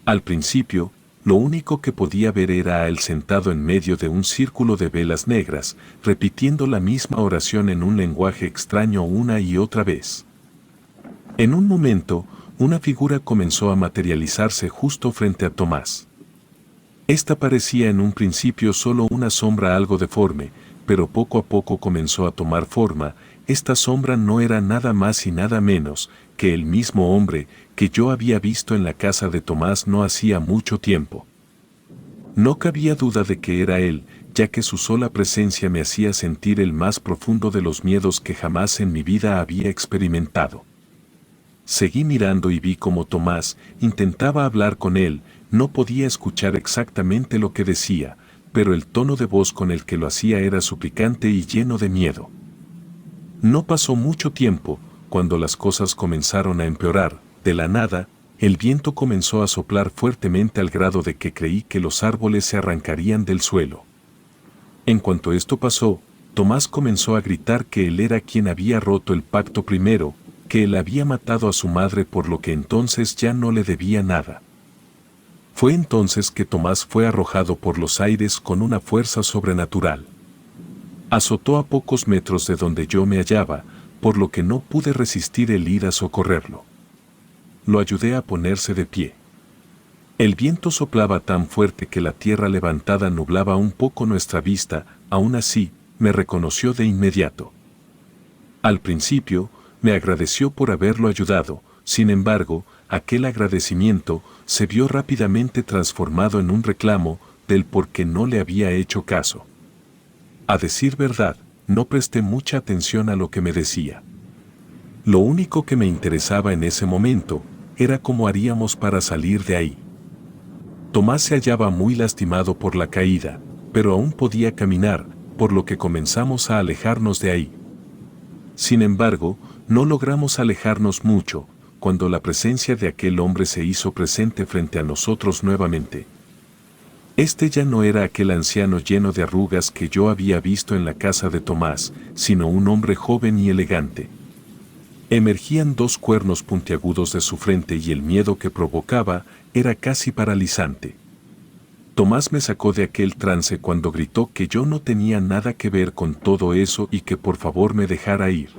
Al principio, lo único que podía ver era a él sentado en medio de un círculo de velas negras, repitiendo la misma oración en un lenguaje extraño una y otra vez. En un momento, una figura comenzó a materializarse justo frente a Tomás. Esta parecía en un principio solo una sombra algo deforme, pero poco a poco comenzó a tomar forma. Esta sombra no era nada más y nada menos que el mismo hombre que yo había visto en la casa de Tomás no hacía mucho tiempo. No cabía duda de que era él, ya que su sola presencia me hacía sentir el más profundo de los miedos que jamás en mi vida había experimentado. Seguí mirando y vi cómo Tomás intentaba hablar con él. No podía escuchar exactamente lo que decía, pero el tono de voz con el que lo hacía era suplicante y lleno de miedo. No pasó mucho tiempo, cuando las cosas comenzaron a empeorar. De la nada, el viento comenzó a soplar fuertemente al grado de que creí que los árboles se arrancarían del suelo. En cuanto esto pasó, Tomás comenzó a gritar que él era quien había roto el pacto primero, que él había matado a su madre por lo que entonces ya no le debía nada. Fue entonces que Tomás fue arrojado por los aires con una fuerza sobrenatural. Azotó a pocos metros de donde yo me hallaba, por lo que no pude resistir el ir a socorrerlo. Lo ayudé a ponerse de pie. El viento soplaba tan fuerte que la tierra levantada nublaba un poco nuestra vista. Aún así, me reconoció de inmediato. Al principio, me agradeció por haberlo ayudado. Sin embargo, aquel agradecimiento se vio rápidamente transformado en un reclamo del por qué no le había hecho caso. A decir verdad, no presté mucha atención a lo que me decía. Lo único que me interesaba en ese momento era cómo haríamos para salir de ahí. Tomás se hallaba muy lastimado por la caída, pero aún podía caminar, por lo que comenzamos a alejarnos de ahí. Sin embargo, no logramos alejarnos mucho, cuando la presencia de aquel hombre se hizo presente frente a nosotros nuevamente. Este ya no era aquel anciano lleno de arrugas que yo había visto en la casa de Tomás, sino un hombre joven y elegante. Emergían dos cuernos puntiagudos de su frente y el miedo que provocaba era casi paralizante. Tomás me sacó de aquel trance cuando gritó que yo no tenía nada que ver con todo eso y que por favor me dejara ir.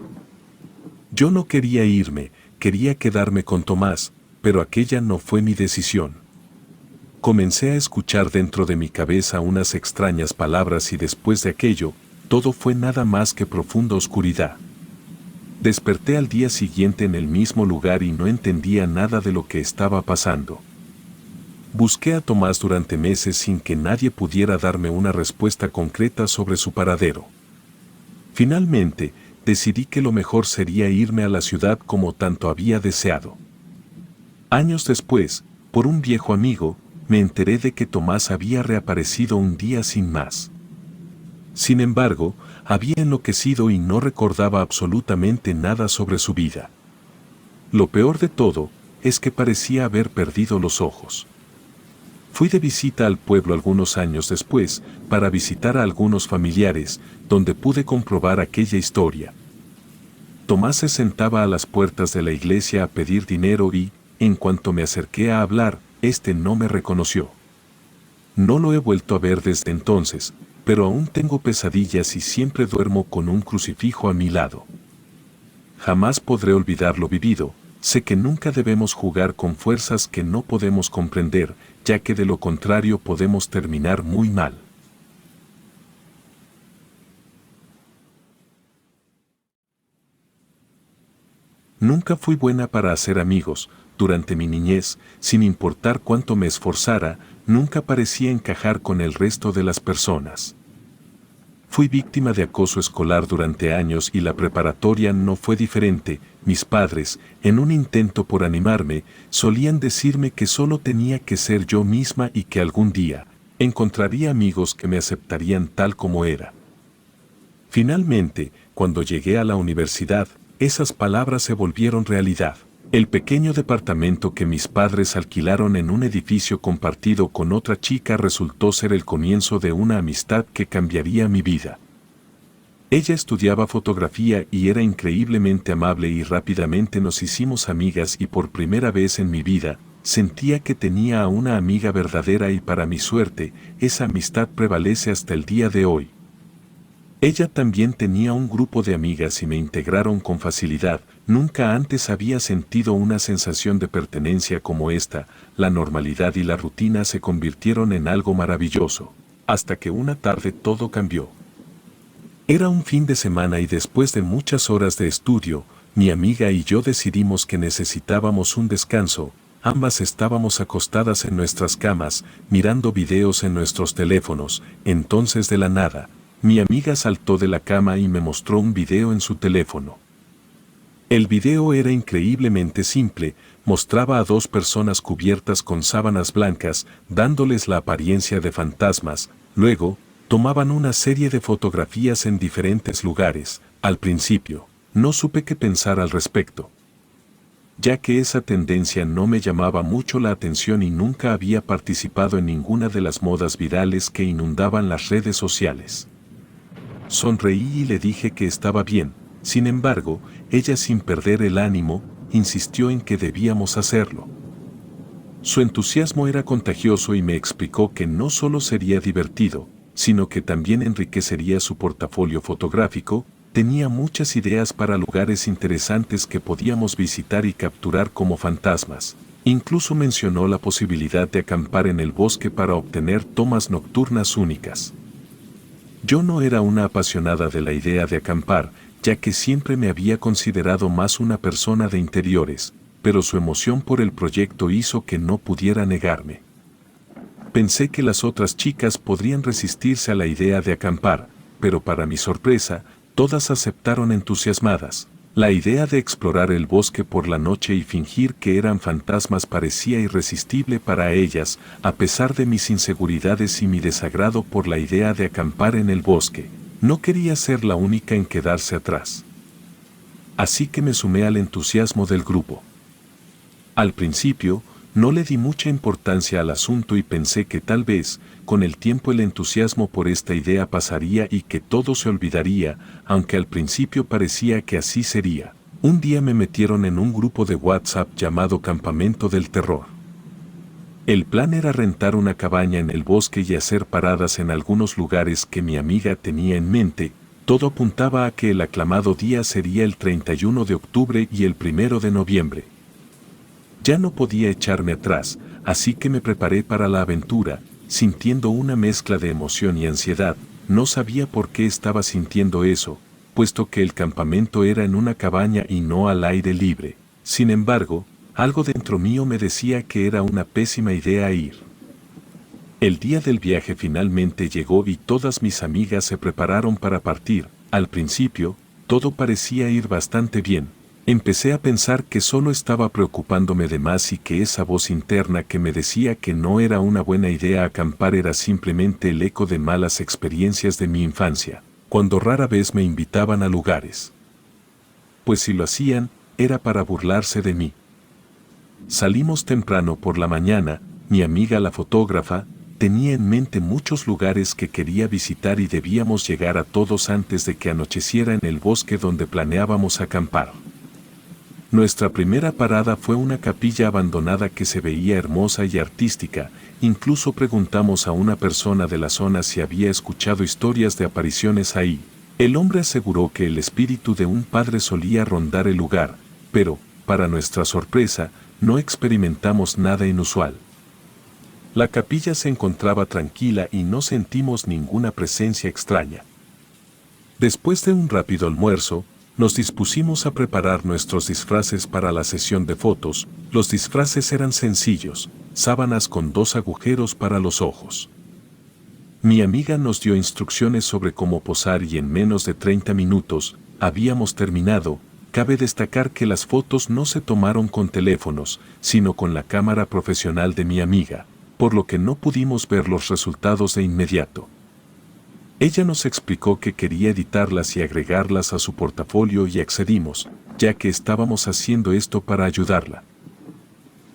Yo no quería irme, quería quedarme con Tomás, pero aquella no fue mi decisión. Comencé a escuchar dentro de mi cabeza unas extrañas palabras y después de aquello, todo fue nada más que profunda oscuridad. Desperté al día siguiente en el mismo lugar y no entendía nada de lo que estaba pasando. Busqué a Tomás durante meses sin que nadie pudiera darme una respuesta concreta sobre su paradero. Finalmente, decidí que lo mejor sería irme a la ciudad como tanto había deseado. Años después, por un viejo amigo, me enteré de que Tomás había reaparecido un día sin más. Sin embargo, había enloquecido y no recordaba absolutamente nada sobre su vida. Lo peor de todo es que parecía haber perdido los ojos. Fui de visita al pueblo algunos años después para visitar a algunos familiares, donde pude comprobar aquella historia. Tomás se sentaba a las puertas de la iglesia a pedir dinero y, en cuanto me acerqué a hablar, este no me reconoció. No lo he vuelto a ver desde entonces, pero aún tengo pesadillas y siempre duermo con un crucifijo a mi lado. Jamás podré olvidar lo vivido. Sé que nunca debemos jugar con fuerzas que no podemos comprender, ya que de lo contrario podemos terminar muy mal. Nunca fui buena para hacer amigos. Durante mi niñez, sin importar cuánto me esforzara, nunca parecía encajar con el resto de las personas. Fui víctima de acoso escolar durante años y la preparatoria no fue diferente. Mis padres, en un intento por animarme, solían decirme que solo tenía que ser yo misma y que algún día encontraría amigos que me aceptarían tal como era. Finalmente, cuando llegué a la universidad, esas palabras se volvieron realidad. El pequeño departamento que mis padres alquilaron en un edificio compartido con otra chica resultó ser el comienzo de una amistad que cambiaría mi vida. Ella estudiaba fotografía y era increíblemente amable y rápidamente nos hicimos amigas y por primera vez en mi vida, sentía que tenía a una amiga verdadera y para mi suerte, esa amistad prevalece hasta el día de hoy. Ella también tenía un grupo de amigas y me integraron con facilidad. Nunca antes había sentido una sensación de pertenencia como esta. La normalidad y la rutina se convirtieron en algo maravilloso. Hasta que una tarde todo cambió. Era un fin de semana y después de muchas horas de estudio, mi amiga y yo decidimos que necesitábamos un descanso. Ambas estábamos acostadas en nuestras camas, mirando videos en nuestros teléfonos. Entonces de la nada, mi amiga saltó de la cama y me mostró un video en su teléfono. El video era increíblemente simple, mostraba a dos personas cubiertas con sábanas blancas, dándoles la apariencia de fantasmas. Luego, tomaban una serie de fotografías en diferentes lugares. Al principio, no supe qué pensar al respecto, ya que esa tendencia no me llamaba mucho la atención y nunca había participado en ninguna de las modas virales que inundaban las redes sociales. Sonreí y le dije que estaba bien. Sin embargo, ella sin perder el ánimo, insistió en que debíamos hacerlo. Su entusiasmo era contagioso y me explicó que no solo sería divertido, sino que también enriquecería su portafolio fotográfico. Tenía muchas ideas para lugares interesantes que podíamos visitar y capturar como fantasmas. Incluso mencionó la posibilidad de acampar en el bosque para obtener tomas nocturnas únicas. Yo no era una apasionada de la idea de acampar, ya que siempre me había considerado más una persona de interiores, pero su emoción por el proyecto hizo que no pudiera negarme. Pensé que las otras chicas podrían resistirse a la idea de acampar, pero para mi sorpresa, todas aceptaron entusiasmadas. La idea de explorar el bosque por la noche y fingir que eran fantasmas parecía irresistible para ellas, a pesar de mis inseguridades y mi desagrado por la idea de acampar en el bosque. No quería ser la única en quedarse atrás. Así que me sumé al entusiasmo del grupo. Al principio, no le di mucha importancia al asunto y pensé que tal vez, con el tiempo el entusiasmo por esta idea pasaría y que todo se olvidaría, aunque al principio parecía que así sería. Un día me metieron en un grupo de WhatsApp llamado Campamento del Terror. El plan era rentar una cabaña en el bosque y hacer paradas en algunos lugares que mi amiga tenía en mente. Todo apuntaba a que el aclamado día sería el 31 de octubre y el 1 de noviembre. Ya no podía echarme atrás, así que me preparé para la aventura, sintiendo una mezcla de emoción y ansiedad. No sabía por qué estaba sintiendo eso, puesto que el campamento era en una cabaña y no al aire libre. Sin embargo, algo dentro mío me decía que era una pésima idea ir. El día del viaje finalmente llegó y todas mis amigas se prepararon para partir. Al principio, todo parecía ir bastante bien. Empecé a pensar que solo estaba preocupándome de más y que esa voz interna que me decía que no era una buena idea acampar era simplemente el eco de malas experiencias de mi infancia, cuando rara vez me invitaban a lugares. Pues si lo hacían, era para burlarse de mí. Salimos temprano por la mañana. Mi amiga la fotógrafa tenía en mente muchos lugares que quería visitar y debíamos llegar a todos antes de que anocheciera en el bosque donde planeábamos acampar. Nuestra primera parada fue una capilla abandonada que se veía hermosa y artística. Incluso preguntamos a una persona de la zona si había escuchado historias de apariciones ahí. El hombre aseguró que el espíritu de un padre solía rondar el lugar, pero, para nuestra sorpresa, no experimentamos nada inusual. La capilla se encontraba tranquila y no sentimos ninguna presencia extraña. Después de un rápido almuerzo, nos dispusimos a preparar nuestros disfraces para la sesión de fotos. Los disfraces eran sencillos, sábanas con 2 agujeros para los ojos. Mi amiga nos dio instrucciones sobre cómo posar y en menos de 30 minutos habíamos terminado. Cabe destacar que las fotos no se tomaron con teléfonos, sino con la cámara profesional de mi amiga, por lo que no pudimos ver los resultados de inmediato. Ella nos explicó que quería editarlas y agregarlas a su portafolio y accedimos, ya que estábamos haciendo esto para ayudarla.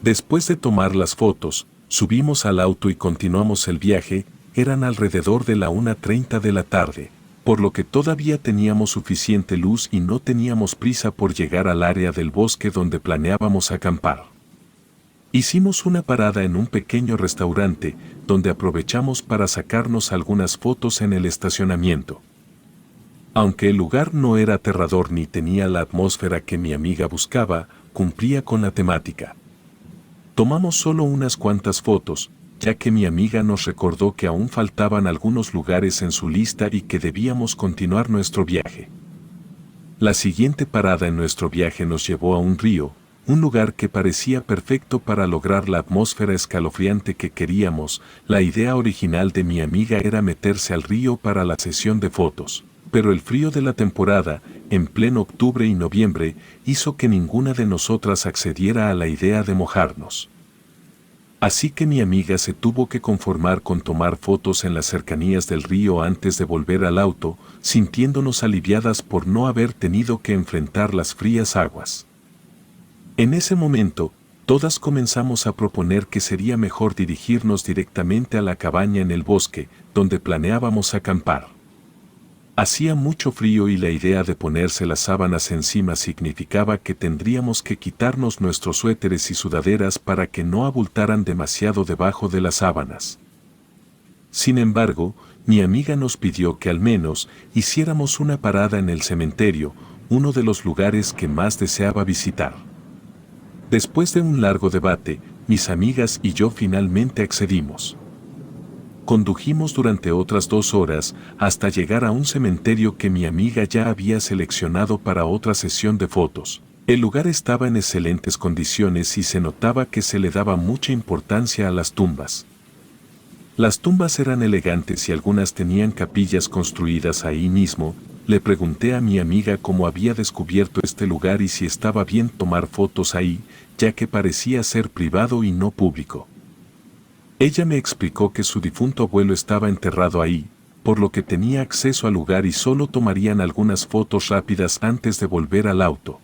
Después de tomar las fotos, subimos al auto y continuamos el viaje. Eran alrededor de la 1:30 de la tarde, por lo que todavía teníamos suficiente luz y no teníamos prisa por llegar al área del bosque donde planeábamos acampar. Hicimos una parada en un pequeño restaurante, donde aprovechamos para sacarnos algunas fotos en el estacionamiento. Aunque el lugar no era aterrador ni tenía la atmósfera que mi amiga buscaba, cumplía con la temática. Tomamos solo unas cuantas fotos, ya que mi amiga nos recordó que aún faltaban algunos lugares en su lista y que debíamos continuar nuestro viaje. La siguiente parada en nuestro viaje nos llevó a un río, un lugar que parecía perfecto para lograr la atmósfera escalofriante que queríamos. La idea original de mi amiga era meterse al río para la sesión de fotos, pero el frío de la temporada, en pleno octubre y noviembre, hizo que ninguna de nosotras accediera a la idea de mojarnos. Así que mi amiga se tuvo que conformar con tomar fotos en las cercanías del río antes de volver al auto, sintiéndonos aliviadas por no haber tenido que enfrentar las frías aguas. En ese momento, todas comenzamos a proponer que sería mejor dirigirnos directamente a la cabaña en el bosque, donde planeábamos acampar. Hacía mucho frío y la idea de ponerse las sábanas encima significaba que tendríamos que quitarnos nuestros suéteres y sudaderas para que no abultaran demasiado debajo de las sábanas. Sin embargo, mi amiga nos pidió que al menos hiciéramos una parada en el cementerio, uno de los lugares que más deseaba visitar. Después de un largo debate, mis amigas y yo finalmente accedimos. Condujimos durante otras 2 horas hasta llegar a un cementerio que mi amiga ya había seleccionado para otra sesión de fotos. El lugar estaba en excelentes condiciones y se notaba que se le daba mucha importancia a las tumbas. Las tumbas eran elegantes y algunas tenían capillas construidas ahí mismo. Le pregunté a mi amiga cómo había descubierto este lugar y si estaba bien tomar fotos ahí, ya que parecía ser privado y no público. Ella me explicó que su difunto abuelo estaba enterrado ahí, por lo que tenía acceso al lugar y solo tomarían algunas fotos rápidas antes de volver al auto.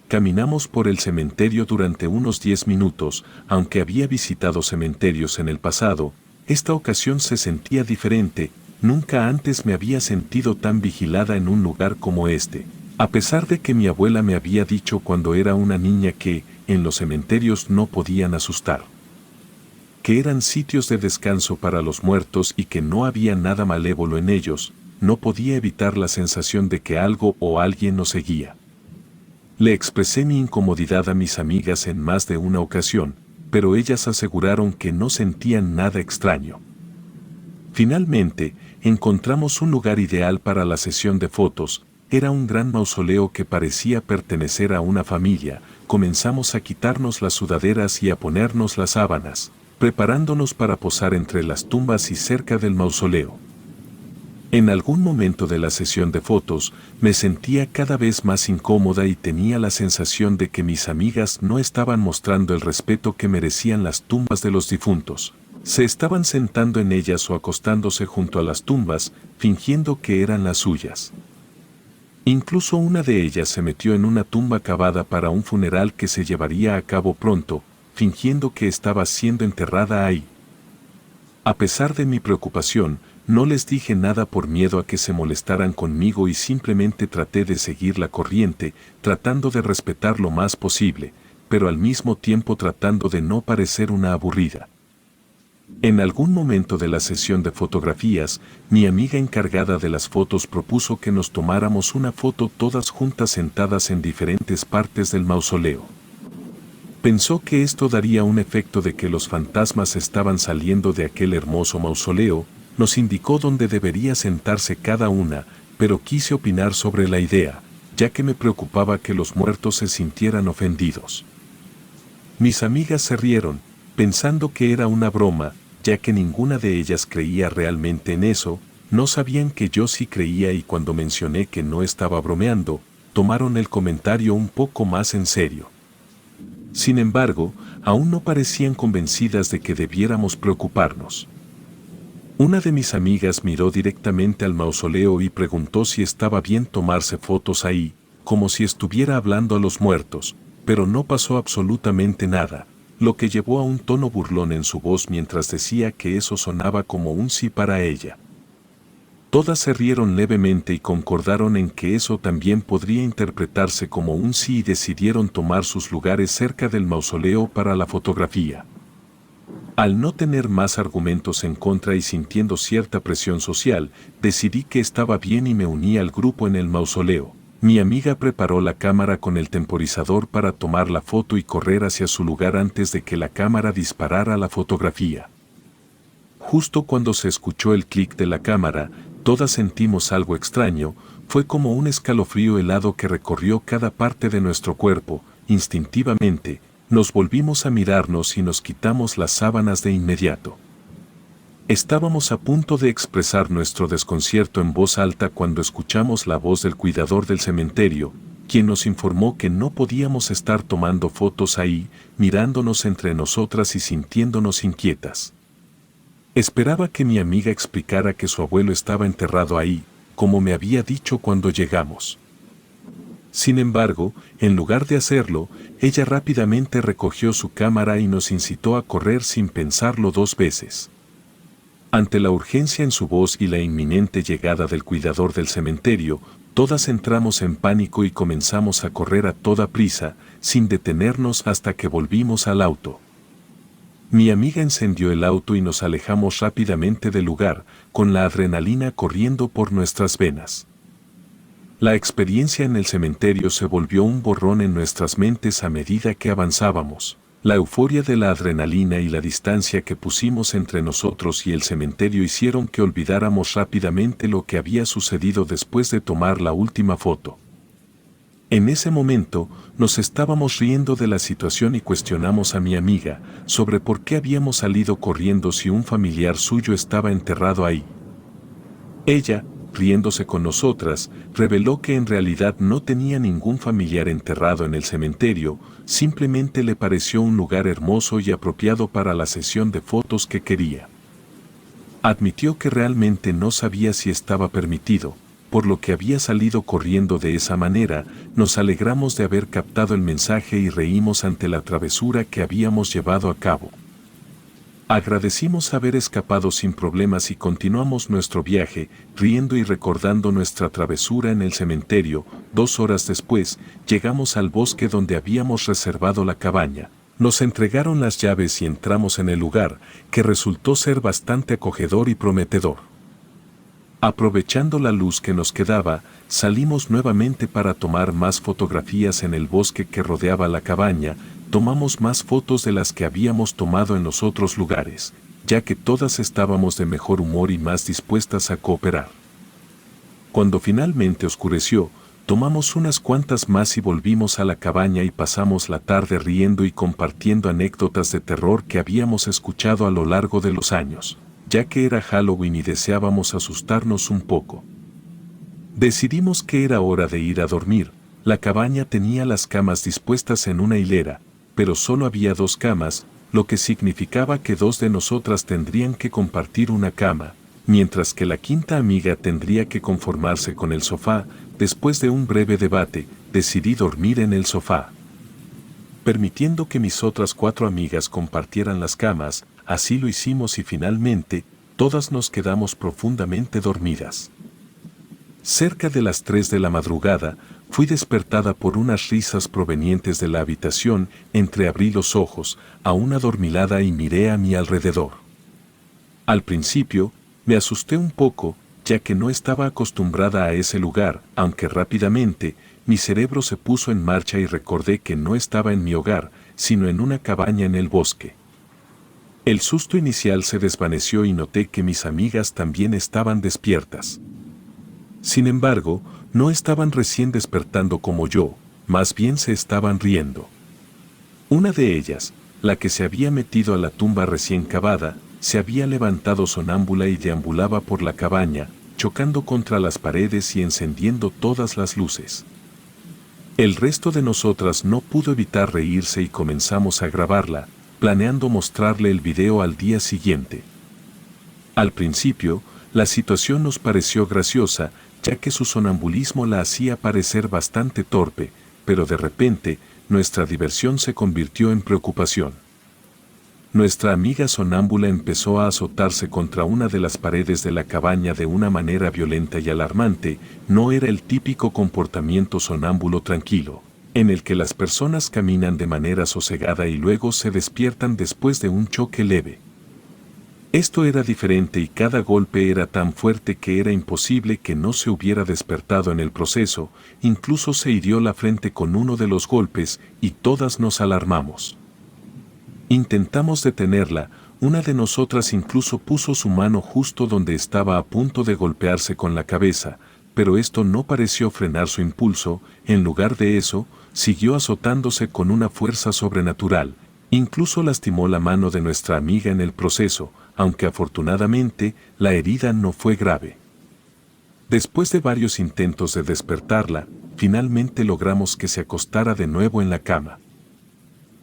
Caminamos por el cementerio durante unos 10 minutos, aunque había visitado cementerios en el pasado, esta ocasión se sentía diferente. Nunca antes me había sentido tan vigilada en un lugar como este, a pesar de que mi abuela me había dicho cuando era una niña que, en los cementerios no podían asustar, que eran sitios de descanso para los muertos y que no había nada malévolo en ellos. No podía evitar la sensación de que algo o alguien nos seguía. Le expresé mi incomodidad a mis amigas en más de una ocasión, pero ellas aseguraron que no sentían nada extraño. Finalmente, encontramos un lugar ideal para la sesión de fotos. Era un gran mausoleo que parecía pertenecer a una familia. Comenzamos a quitarnos las sudaderas y a ponernos las sábanas, preparándonos para posar entre las tumbas y cerca del mausoleo. En algún momento de la sesión de fotos, me sentía cada vez más incómoda y tenía la sensación de que mis amigas no estaban mostrando el respeto que merecían las tumbas de los difuntos. Se estaban sentando en ellas o acostándose junto a las tumbas, fingiendo que eran las suyas. Incluso una de ellas se metió en una tumba cavada para un funeral que se llevaría a cabo pronto, fingiendo que estaba siendo enterrada ahí. A pesar de mi preocupación, no les dije nada por miedo a que se molestaran conmigo y simplemente traté de seguir la corriente, tratando de respetar lo más posible, pero al mismo tiempo tratando de no parecer una aburrida. En algún momento de la sesión de fotografías, mi amiga encargada de las fotos propuso que nos tomáramos una foto todas juntas sentadas en diferentes partes del mausoleo. Pensó que esto daría un efecto de que los fantasmas estaban saliendo de aquel hermoso mausoleo, nos indicó dónde debería sentarse cada una, pero quise opinar sobre la idea, ya que me preocupaba que los muertos se sintieran ofendidos. Mis amigas se rieron, pensando que era una broma, ya que ninguna de ellas creía realmente en eso, no sabían que yo sí creía y cuando mencioné que no estaba bromeando, tomaron el comentario un poco más en serio. Sin embargo, aún no parecían convencidas de que debiéramos preocuparnos. Una de mis amigas miró directamente al mausoleo y preguntó si estaba bien tomarse fotos ahí, como si estuviera hablando a los muertos, pero no pasó absolutamente nada, lo que llevó a un tono burlón en su voz mientras decía que eso sonaba como un sí para ella. Todas se rieron levemente y concordaron en que eso también podría interpretarse como un sí y decidieron tomar sus lugares cerca del mausoleo para la fotografía. Al no tener más argumentos en contra y sintiendo cierta presión social, decidí que estaba bien y me uní al grupo en el mausoleo. Mi amiga preparó la cámara con el temporizador para tomar la foto y correr hacia su lugar antes de que la cámara disparara la fotografía. Justo cuando se escuchó el clic de la cámara, todas sentimos algo extraño, fue como un escalofrío helado que recorrió cada parte de nuestro cuerpo. Instintivamente, nos volvimos a mirarnos y nos quitamos las sábanas de inmediato. Estábamos a punto de expresar nuestro desconcierto en voz alta cuando escuchamos la voz del cuidador del cementerio, quien nos informó que no podíamos estar tomando fotos ahí, mirándonos entre nosotras y sintiéndonos inquietas. Esperaba que mi amiga explicara que su abuelo estaba enterrado ahí, como me había dicho cuando llegamos. Sin embargo, en lugar de hacerlo, ella rápidamente recogió su cámara y nos incitó a correr sin pensarlo dos veces. Ante la urgencia en su voz y la inminente llegada del cuidador del cementerio, todas entramos en pánico y comenzamos a correr a toda prisa, sin detenernos hasta que volvimos al auto. Mi amiga encendió el auto y nos alejamos rápidamente del lugar, con la adrenalina corriendo por nuestras venas. La experiencia en el cementerio se volvió un borrón en nuestras mentes a medida que avanzábamos. La euforia de la adrenalina y la distancia que pusimos entre nosotros y el cementerio hicieron que olvidáramos rápidamente lo que había sucedido después de tomar la última foto. En ese momento, nos estábamos riendo de la situación y cuestionamos a mi amiga sobre por qué habíamos salido corriendo si un familiar suyo estaba enterrado ahí. Ella, riéndose con nosotras, reveló que en realidad no tenía ningún familiar enterrado en el cementerio, simplemente le pareció un lugar hermoso y apropiado para la sesión de fotos que quería. Admitió que realmente no sabía si estaba permitido, por lo que había salido corriendo de esa manera. Nos alegramos de haber captado el mensaje y reímos ante la travesura que habíamos llevado a cabo. Agradecimos haber escapado sin problemas y continuamos nuestro viaje, riendo y recordando nuestra travesura en el cementerio. 2 horas después, llegamos al bosque donde habíamos reservado la cabaña. Nos entregaron las llaves y entramos en el lugar, que resultó ser bastante acogedor y prometedor. Aprovechando la luz que nos quedaba, salimos nuevamente para tomar más fotografías en el bosque que rodeaba la cabaña. Tomamos más fotos de las que habíamos tomado en los otros lugares, ya que todas estábamos de mejor humor y más dispuestas a cooperar. Cuando finalmente oscureció, tomamos unas cuantas más y volvimos a la cabaña y pasamos la tarde riendo y compartiendo anécdotas de terror que habíamos escuchado a lo largo de los años, ya que era Halloween y deseábamos asustarnos un poco. Decidimos que era hora de ir a dormir. La cabaña tenía las camas dispuestas en una hilera, pero solo había 2 camas, lo que significaba que 2 de nosotras tendrían que compartir una cama, mientras que la quinta amiga tendría que conformarse con el sofá. Después de un breve debate, decidí dormir en el sofá, permitiendo que mis otras 4 amigas compartieran las camas. Así lo hicimos y finalmente, todas nos quedamos profundamente dormidas. Cerca de las 3 de la madrugada, fui despertada por unas risas provenientes de la habitación. Entreabrí los ojos, aún adormilada, y miré a mi alrededor. Al principio, me asusté un poco, ya que no estaba acostumbrada a ese lugar, aunque rápidamente, mi cerebro se puso en marcha y recordé que no estaba en mi hogar, sino en una cabaña en el bosque. El susto inicial se desvaneció y noté que mis amigas también estaban despiertas. Sin embargo, no estaban recién despertando como yo, más bien se estaban riendo. Una de ellas, la que se había metido a la tumba recién cavada, se había levantado sonámbula y deambulaba por la cabaña, chocando contra las paredes y encendiendo todas las luces. El resto de nosotras no pudo evitar reírse y comenzamos a grabarla, planeando mostrarle el video al día siguiente. Al principio, la situación nos pareció graciosa, ya que su sonambulismo la hacía parecer bastante torpe, pero de repente, nuestra diversión se convirtió en preocupación. Nuestra amiga sonámbula empezó a azotarse contra una de las paredes de la cabaña de una manera violenta y alarmante. No era el típico comportamiento sonámbulo tranquilo, en el que las personas caminan de manera sosegada y luego se despiertan después de un choque leve. Esto era diferente y cada golpe era tan fuerte que era imposible que no se hubiera despertado en el proceso, incluso se hirió la frente con uno de los golpes y todas nos alarmamos. Intentamos detenerla, una de nosotras incluso puso su mano justo donde estaba a punto de golpearse con la cabeza, pero esto no pareció frenar su impulso. En lugar de eso, siguió azotándose con una fuerza sobrenatural, incluso lastimó la mano de nuestra amiga en el proceso, aunque afortunadamente la herida no fue grave. Después de varios intentos de despertarla, finalmente logramos que se acostara de nuevo en la cama.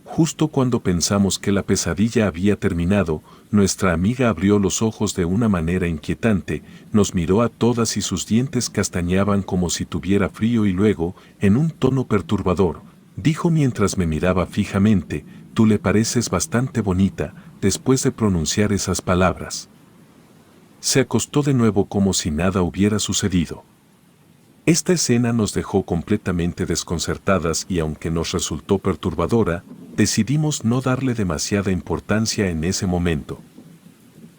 Justo cuando pensamos que la pesadilla había terminado, nuestra amiga abrió los ojos de una manera inquietante, nos miró a todas y sus dientes castañaban como si tuviera frío y luego, en un tono perturbador, dijo mientras me miraba fijamente: «Tú le pareces bastante bonita», después de pronunciar esas palabras. Se acostó de nuevo como si nada hubiera sucedido. Esta escena nos dejó completamente desconcertadas y aunque nos resultó perturbadora, decidimos no darle demasiada importancia en ese momento.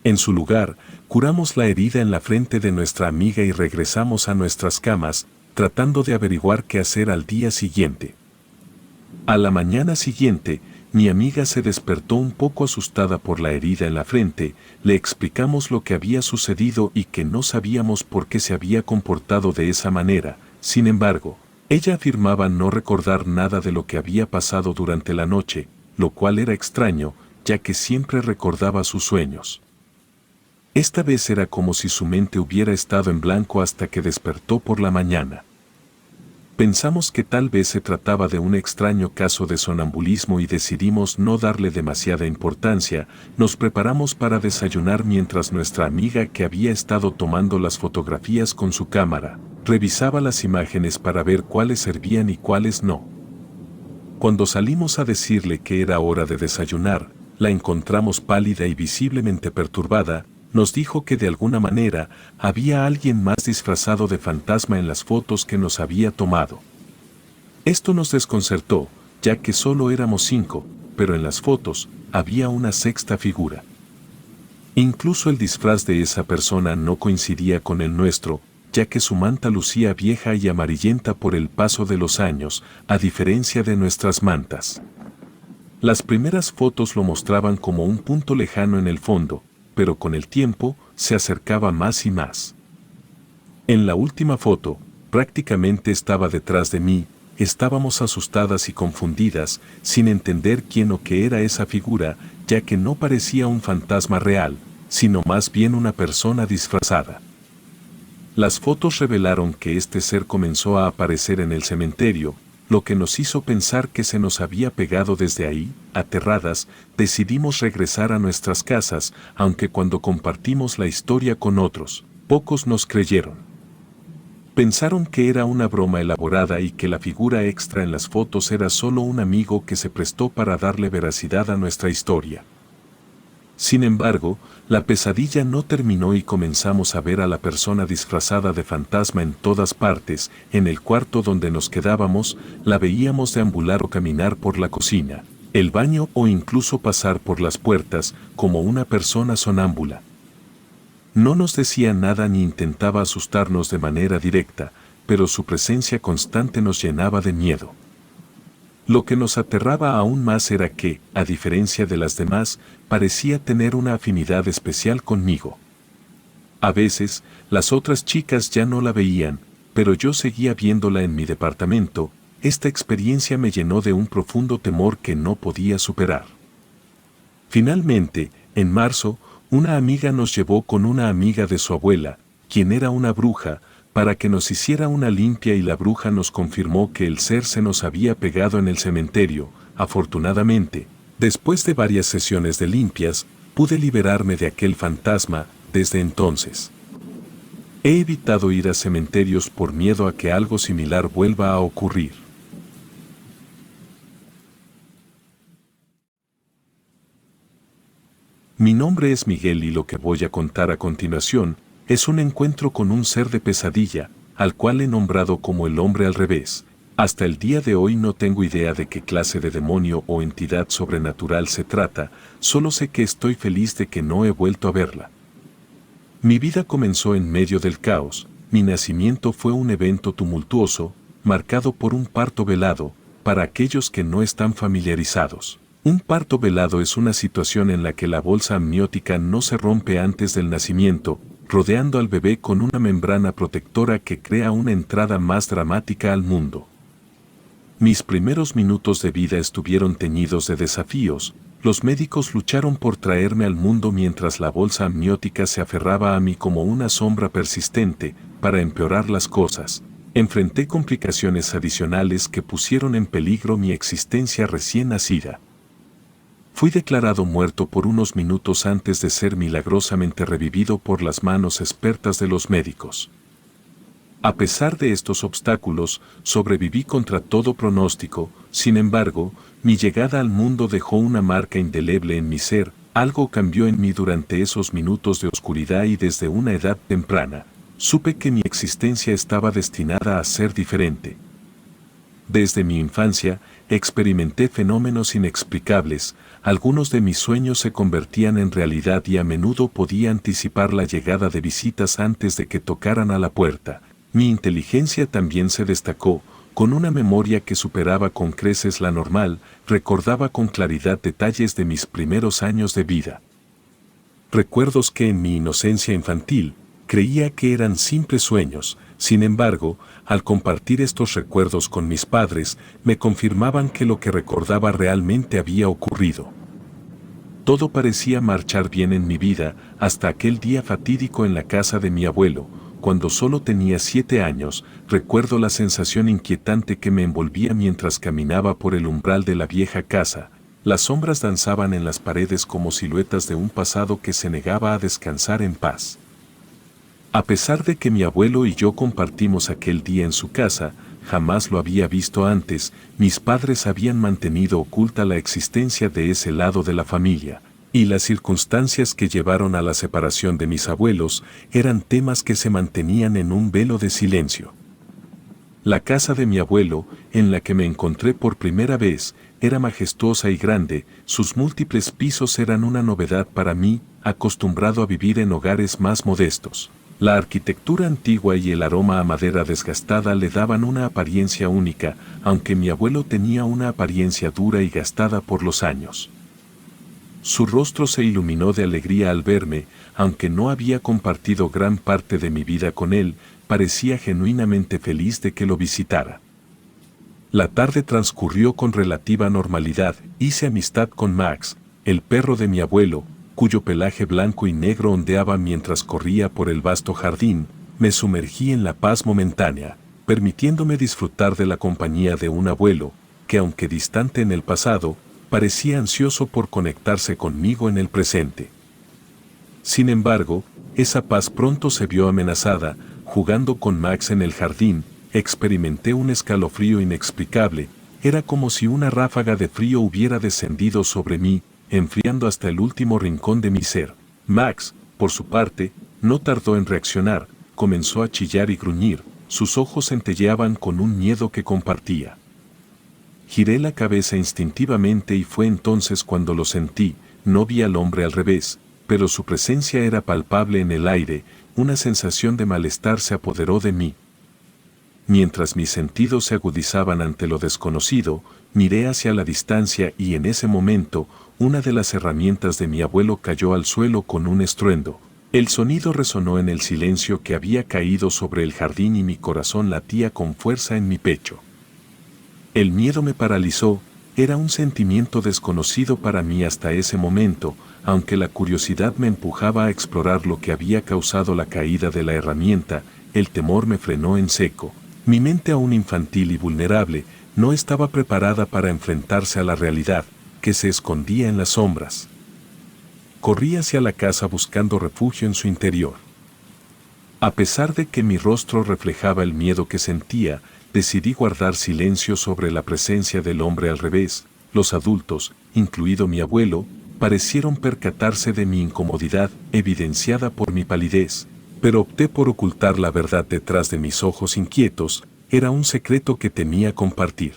En su lugar, curamos la herida en la frente de nuestra amiga y regresamos a nuestras camas, tratando de averiguar qué hacer al día siguiente. A la mañana siguiente, mi amiga se despertó un poco asustada por la herida en la frente. Le explicamos lo que había sucedido y que no sabíamos por qué se había comportado de esa manera. Sin embargo, ella afirmaba no recordar nada de lo que había pasado durante la noche, lo cual era extraño, ya que siempre recordaba sus sueños. Esta vez era como si su mente hubiera estado en blanco hasta que despertó por la mañana. Pensamos que tal vez se trataba de un extraño caso de sonambulismo y decidimos no darle demasiada importancia. Nos preparamos para desayunar mientras nuestra amiga, que había estado tomando las fotografías con su cámara, revisaba las imágenes para ver cuáles servían y cuáles no. Cuando salimos a decirle que era hora de desayunar, la encontramos pálida y visiblemente perturbada. Nos dijo que de alguna manera había alguien más disfrazado de fantasma en las fotos que nos había tomado. Esto nos desconcertó, ya que solo éramos 5, pero en las fotos había una sexta figura. Incluso el disfraz de esa persona no coincidía con el nuestro, ya que su manta lucía vieja y amarillenta por el paso de los años, a diferencia de nuestras mantas. Las primeras fotos lo mostraban como un punto lejano en el fondo, pero con el tiempo se acercaba más y más. En la última foto, prácticamente estaba detrás de mí. Estábamos asustadas y confundidas, sin entender quién o qué era esa figura, ya que no parecía un fantasma real, sino más bien una persona disfrazada. Las fotos revelaron que este ser comenzó a aparecer en el cementerio, lo que nos hizo pensar que se nos había pegado desde ahí. Aterradas, decidimos regresar a nuestras casas, aunque cuando compartimos la historia con otros, pocos nos creyeron. Pensaron que era una broma elaborada y que la figura extra en las fotos era solo un amigo que se prestó para darle veracidad a nuestra historia. Sin embargo, la pesadilla no terminó y comenzamos a ver a la persona disfrazada de fantasma en todas partes. En el cuarto donde nos quedábamos, la veíamos deambular o caminar por la cocina, el baño o incluso pasar por las puertas como una persona sonámbula. No nos decía nada ni intentaba asustarnos de manera directa, pero su presencia constante nos llenaba de miedo. Lo que nos aterraba aún más era que, a diferencia de las demás, parecía tener una afinidad especial conmigo. A veces, las otras chicas ya no la veían, pero yo seguía viéndola en mi departamento. Esta experiencia me llenó de un profundo temor que no podía superar. Finalmente, en marzo, una amiga nos llevó con una amiga de su abuela, quien era una bruja, para que nos hiciera una limpia, y la bruja nos confirmó que el ser se nos había pegado en el cementerio. Afortunadamente, después de varias sesiones de limpias, pude liberarme de aquel fantasma. Desde entonces, he evitado ir a cementerios por miedo a que algo similar vuelva a ocurrir. Mi nombre es Miguel y lo que voy a contar a continuación es un encuentro con un ser de pesadilla, al cual he nombrado como el hombre al revés. Hasta el día de hoy no tengo idea de qué clase de demonio o entidad sobrenatural se trata, solo sé que estoy feliz de que no he vuelto a verla. Mi vida comenzó en medio del caos. Mi nacimiento fue un evento tumultuoso, marcado por un parto velado. Para aquellos que no están familiarizados, un parto velado es una situación en la que la bolsa amniótica no se rompe antes del nacimiento, rodeando al bebé con una membrana protectora que crea una entrada más dramática al mundo. Mis primeros minutos de vida estuvieron teñidos de desafíos. Los médicos lucharon por traerme al mundo mientras la bolsa amniótica se aferraba a mí como una sombra persistente. Para empeorar las cosas, enfrenté complicaciones adicionales que pusieron en peligro mi existencia recién nacida. Fui declarado muerto por unos minutos antes de ser milagrosamente revivido por las manos expertas de los médicos. A pesar de estos obstáculos, sobreviví contra todo pronóstico. Sin embargo, mi llegada al mundo dejó una marca indeleble en mi ser. Algo cambió en mí durante esos minutos de oscuridad y desde una edad temprana, supe que mi existencia estaba destinada a ser diferente. Desde mi infancia, experimenté fenómenos inexplicables. Algunos de mis sueños se convertían en realidad y a menudo podía anticipar la llegada de visitas antes de que tocaran a la puerta. Mi inteligencia también se destacó. Con una memoria que superaba con creces la normal, recordaba con claridad detalles de mis primeros años de vida. Recuerdos que en mi inocencia infantil, creía que eran simples sueños. Sin embargo, al compartir estos recuerdos con mis padres, me confirmaban que lo que recordaba realmente había ocurrido. Todo parecía marchar bien en mi vida, hasta aquel día fatídico en la casa de mi abuelo. Cuando solo tenía 7 años, recuerdo la sensación inquietante que me envolvía mientras caminaba por el umbral de la vieja casa. Las sombras danzaban en las paredes como siluetas de un pasado que se negaba a descansar en paz. A pesar de que mi abuelo y yo compartimos aquel día en su casa, jamás lo había visto antes. Mis padres habían mantenido oculta la existencia de ese lado de la familia, y las circunstancias que llevaron a la separación de mis abuelos eran temas que se mantenían en un velo de silencio. La casa de mi abuelo, en la que me encontré por primera vez, era majestuosa y grande. Sus múltiples pisos eran una novedad para mí, acostumbrado a vivir en hogares más modestos. La arquitectura antigua y el aroma a madera desgastada le daban una apariencia única, aunque mi abuelo tenía una apariencia dura y gastada por los años. Su rostro se iluminó de alegría al verme. Aunque no había compartido gran parte de mi vida con él, parecía genuinamente feliz de que lo visitara. La tarde transcurrió con relativa normalidad. Hice amistad con Max, el perro de mi abuelo, cuyo pelaje blanco y negro ondeaba mientras corría por el vasto jardín. Me sumergí en la paz momentánea, permitiéndome disfrutar de la compañía de un abuelo, que aunque distante en el pasado, parecía ansioso por conectarse conmigo en el presente. Sin embargo, esa paz pronto se vio amenazada. Jugando con Max en el jardín, experimenté un escalofrío inexplicable. Era como si una ráfaga de frío hubiera descendido sobre mí, enfriando hasta el último rincón de mi ser. Max, por su parte, no tardó en reaccionar. Comenzó a chillar y gruñir. Sus ojos centelleaban con un miedo que compartía. Giré la cabeza instintivamente y fue entonces cuando lo sentí. No vi al hombre al revés, pero su presencia era palpable en el aire. Una sensación de malestar se apoderó de mí. mientras mis sentidos se agudizaban ante lo desconocido, miré hacia la distancia y en ese momento, una de las herramientas de mi abuelo cayó al suelo con un estruendo. El sonido resonó en el silencio que había caído sobre el jardín y mi corazón latía con fuerza en mi pecho. El miedo me paralizó, era un sentimiento desconocido para mí hasta ese momento, aunque la curiosidad me empujaba a explorar lo que había causado la caída de la herramienta, el temor me frenó en seco. Mi mente aún infantil y vulnerable no estaba preparada para enfrentarse a la realidad, que se escondía en las sombras. Corrí hacia la casa buscando refugio en su interior. A pesar de que mi rostro reflejaba el miedo que sentía, decidí guardar silencio sobre la presencia del hombre al revés. Los adultos, incluido mi abuelo, parecieron percatarse de mi incomodidad, evidenciada por mi palidez, pero opté por ocultar la verdad detrás de mis ojos inquietos, era un secreto que temía compartir.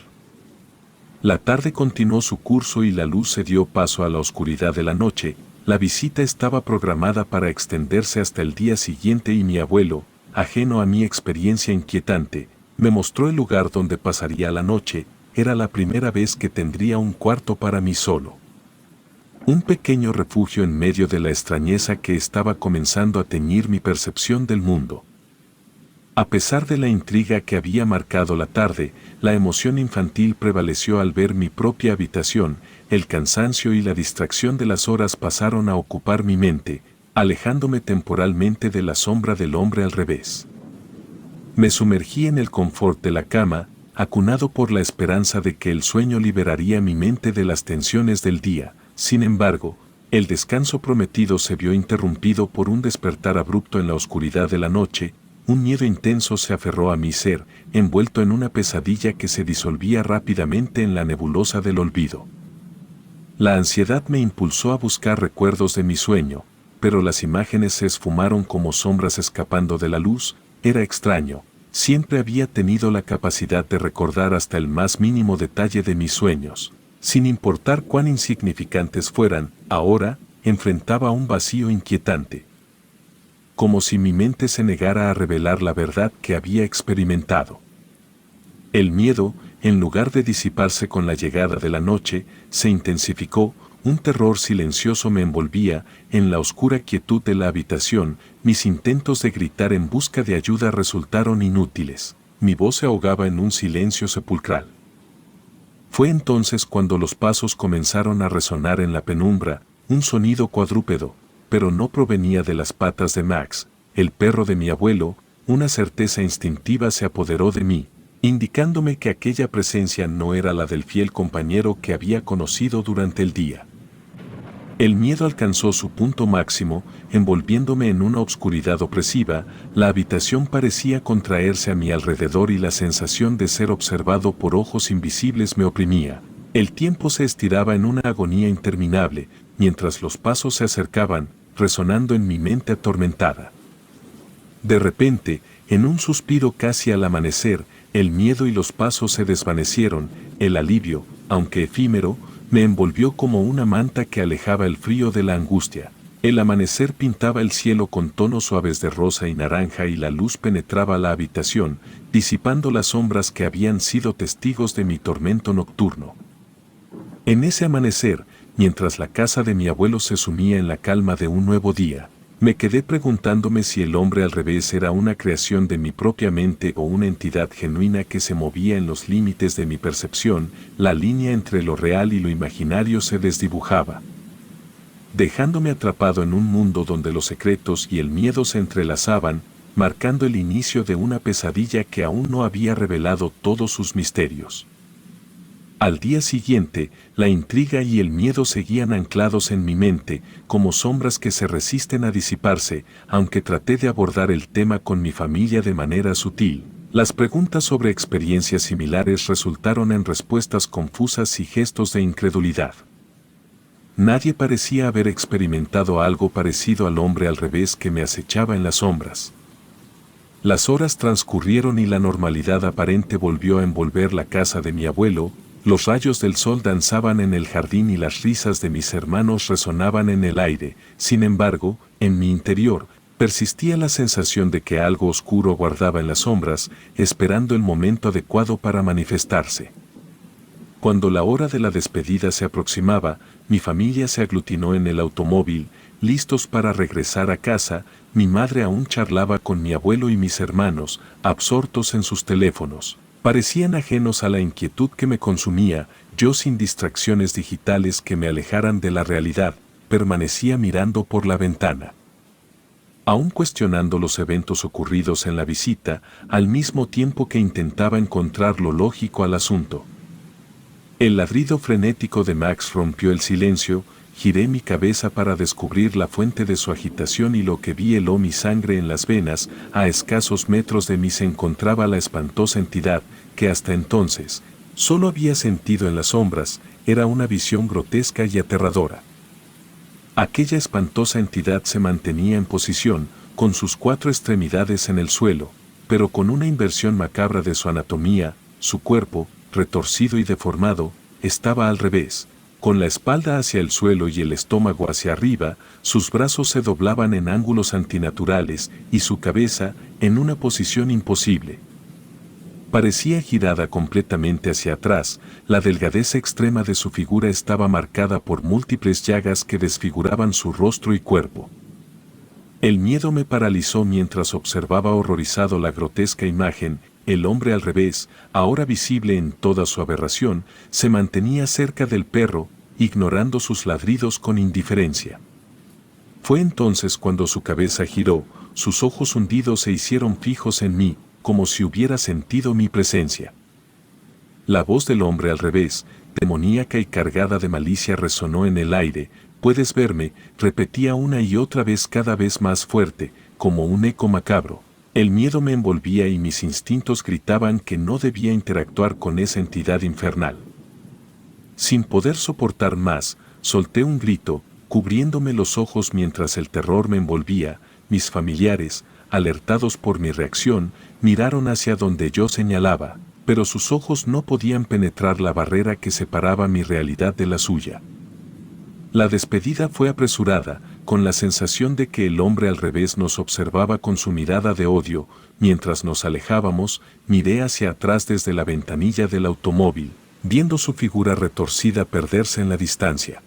La tarde continuó su curso y la luz se dio paso a la oscuridad de la noche. La visita estaba programada para extenderse hasta el día siguiente y mi abuelo, ajeno a mi experiencia inquietante, me mostró el lugar donde pasaría la noche. Era la primera vez que tendría un cuarto para mí solo. Un pequeño refugio en medio de la extrañeza que estaba comenzando a teñir mi percepción del mundo. A pesar de la intriga que había marcado la tarde, la emoción infantil prevaleció al ver mi propia habitación. El cansancio y la distracción de las horas pasaron a ocupar mi mente, alejándome temporalmente de la sombra del hombre al revés. Me sumergí en el confort de la cama, acunado por la esperanza de que el sueño liberaría mi mente de las tensiones del día. Sin embargo, el descanso prometido se vio interrumpido por un despertar abrupto en la oscuridad de la noche. Un miedo intenso se aferró a mi ser, envuelto en una pesadilla que se disolvía rápidamente en la nebulosa del olvido. La ansiedad me impulsó a buscar recuerdos de mi sueño, pero las imágenes se esfumaron como sombras escapando de la luz. Era extraño, siempre había tenido la capacidad de recordar hasta el más mínimo detalle de mis sueños. Sin importar cuán insignificantes fueran, ahora enfrentaba un vacío inquietante. Como si mi mente se negara a revelar la verdad que había experimentado. El miedo, en lugar de disiparse con la llegada de la noche, se intensificó. Un terror silencioso me envolvía. En la oscura quietud de la habitación, mis intentos de gritar en busca de ayuda resultaron inútiles. Mi voz se ahogaba en un silencio sepulcral. Fue entonces cuando los pasos comenzaron a resonar en la penumbra, un sonido cuadrúpedo, pero no provenía de las patas de Max, el perro de mi abuelo. Una certeza instintiva se apoderó de mí, indicándome que aquella presencia no era la del fiel compañero que había conocido durante el día. El miedo alcanzó su punto máximo, envolviéndome en una oscuridad opresiva. La habitación parecía contraerse a mi alrededor y la sensación de ser observado por ojos invisibles me oprimía. El tiempo se estiraba en una agonía interminable, mientras los pasos se acercaban, resonando en mi mente atormentada. De repente, en un suspiro casi al amanecer, el miedo y los pasos se desvanecieron. El alivio, aunque efímero, me envolvió como una manta que alejaba el frío de la angustia. El amanecer pintaba el cielo con tonos suaves de rosa y naranja y la luz penetraba la habitación, disipando las sombras que habían sido testigos de mi tormento nocturno. En ese amanecer, mientras la casa de mi abuelo se sumía en la calma de un nuevo día, me quedé preguntándome si el hombre al revés era una creación de mi propia mente o una entidad genuina que se movía en los límites de mi percepción. La línea entre lo real y lo imaginario se desdibujaba, dejándome atrapado en un mundo donde los secretos y el miedo se entrelazaban, marcando el inicio de una pesadilla que aún no había revelado todos sus misterios. Al día siguiente, la intriga y el miedo seguían anclados en mi mente, como sombras que se resisten a disiparse. Aunque traté de abordar el tema con mi familia de manera sutil, las preguntas sobre experiencias similares resultaron en respuestas confusas y gestos de incredulidad. Nadie parecía haber experimentado algo parecido al hombre al revés que me acechaba en las sombras. Las horas transcurrieron y la normalidad aparente volvió a envolver la casa de mi abuelo. Los rayos del sol danzaban en el jardín y las risas de mis hermanos resonaban en el aire. Sin embargo, en mi interior, Persistía la sensación de que algo oscuro guardaba en las sombras, esperando el momento adecuado para manifestarse. Cuando la hora de la despedida se aproximaba, mi familia se aglutinó en el automóvil, listos para regresar a casa. Mi madre aún charlaba con mi abuelo y mis hermanos, absortos en sus teléfonos. Parecían ajenos a la inquietud que me consumía. Yo, sin distracciones digitales que me alejaran de la realidad, permanecía mirando por la ventana. Aún cuestionando los eventos ocurridos en la visita, al mismo tiempo que intentaba encontrar lo lógico al asunto. El ladrido frenético de Max rompió el silencio. Giré mi cabeza para descubrir la fuente de su agitación y lo que vi heló mi sangre en las venas. A escasos metros de mí se encontraba la espantosa entidad que hasta entonces solo había sentido en las sombras. Era una visión grotesca y aterradora. Aquella espantosa entidad se mantenía en posición, con sus 4 extremidades en el suelo, pero con una inversión macabra de su anatomía. Su cuerpo, retorcido y deformado, estaba al revés, con la espalda hacia el suelo y el estómago hacia arriba. Sus brazos se doblaban en ángulos antinaturales y su cabeza en una posición imposible. Parecía girada completamente hacia atrás. La delgadez extrema de su figura estaba marcada por múltiples llagas que desfiguraban su rostro y cuerpo. El miedo me paralizó mientras observaba horrorizado la grotesca imagen. El hombre al revés, ahora visible en toda su aberración, se mantenía cerca del perro, ignorando sus ladridos con indiferencia. Fue entonces cuando su cabeza giró, sus ojos hundidos se hicieron fijos en mí, como si hubiera sentido mi presencia. La voz del hombre al revés, demoníaca y cargada de malicia, resonó en el aire. «Puedes verme», repetía una y otra vez, cada vez más fuerte, como un eco macabro. El miedo me envolvía y mis instintos gritaban que no debía interactuar con esa entidad infernal. Sin poder soportar más, solté un grito, cubriéndome los ojos mientras el terror me envolvía. Mis familiares, alertados por mi reacción, miraron hacia donde yo señalaba, pero sus ojos no podían penetrar la barrera que separaba mi realidad de la suya. La despedida fue apresurada, con la sensación de que el hombre al revés nos observaba con su mirada de odio. Mientras nos alejábamos, miré hacia atrás desde la ventanilla del automóvil, viendo su figura retorcida perderse en la distancia.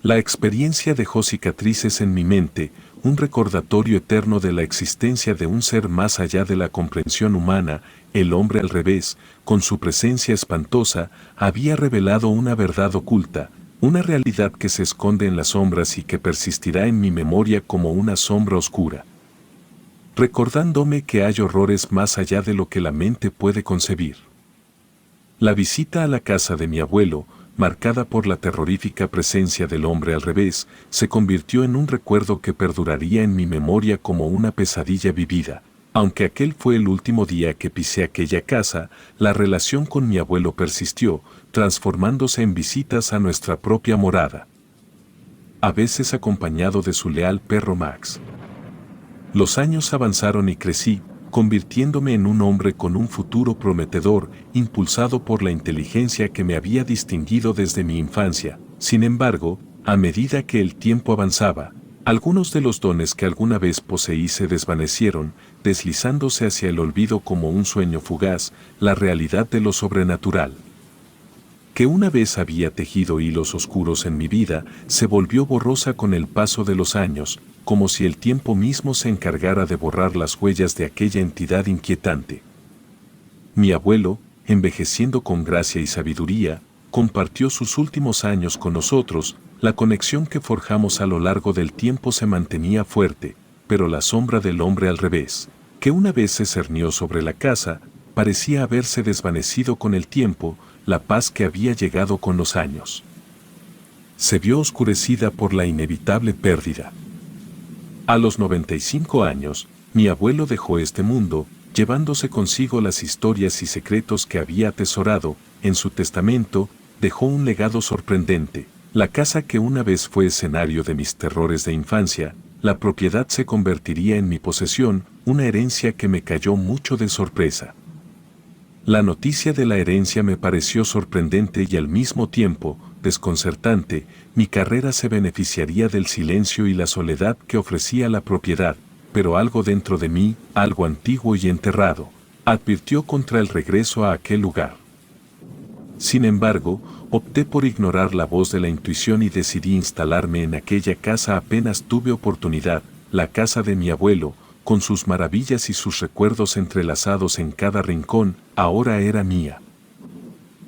La experiencia dejó cicatrices en mi mente, un recordatorio eterno de la existencia de un ser más allá de la comprensión humana. El hombre al revés, con su presencia espantosa, había revelado una verdad oculta, una realidad que se esconde en las sombras y que persistirá en mi memoria como una sombra oscura, recordándome que hay horrores más allá de lo que la mente puede concebir. La visita a la casa de mi abuelo, marcada por la terrorífica presencia del hombre al revés, se convirtió en un recuerdo que perduraría en mi memoria como una pesadilla vivida. Aunque aquel fue el último día que pisé aquella casa, la relación con mi abuelo persistió, transformándose en visitas a nuestra propia morada, a veces acompañado de su leal perro Max. Los años avanzaron y crecí, convirtiéndome en un hombre con un futuro prometedor, impulsado por la inteligencia que me había distinguido desde mi infancia. Sin embargo, a medida que el tiempo avanzaba, algunos de los dones que alguna vez poseí se desvanecieron, deslizándose hacia el olvido como un sueño fugaz. La realidad de lo sobrenatural, que una vez había tejido hilos oscuros en mi vida, se volvió borrosa con el paso de los años, como si el tiempo mismo se encargara de borrar las huellas de aquella entidad inquietante. Mi abuelo, envejeciendo con gracia y sabiduría, compartió sus últimos años con nosotros. La conexión que forjamos a lo largo del tiempo se mantenía fuerte, pero la sombra del hombre al revés, que una vez se cernió sobre la casa, parecía haberse desvanecido con el tiempo. La paz que había llegado con los años se vio oscurecida por la inevitable pérdida. A los 95 años, mi abuelo dejó este mundo, llevándose consigo las historias y secretos que había atesorado. En su testamento, dejó un legado sorprendente. La casa que una vez fue escenario de mis terrores de infancia, la propiedad se convertiría en mi posesión, una herencia que me cayó mucho de sorpresa. La noticia de la herencia me pareció sorprendente y al mismo tiempo desconcertante, mi carrera se beneficiaría del silencio y la soledad que ofrecía la propiedad, pero algo dentro de mí, algo antiguo y enterrado, advirtió contra el regreso a aquel lugar. Sin embargo, opté por ignorar la voz de la intuición y decidí instalarme en aquella casa apenas tuve oportunidad, la casa de mi abuelo, con sus maravillas y sus recuerdos entrelazados en cada rincón, ahora era mía.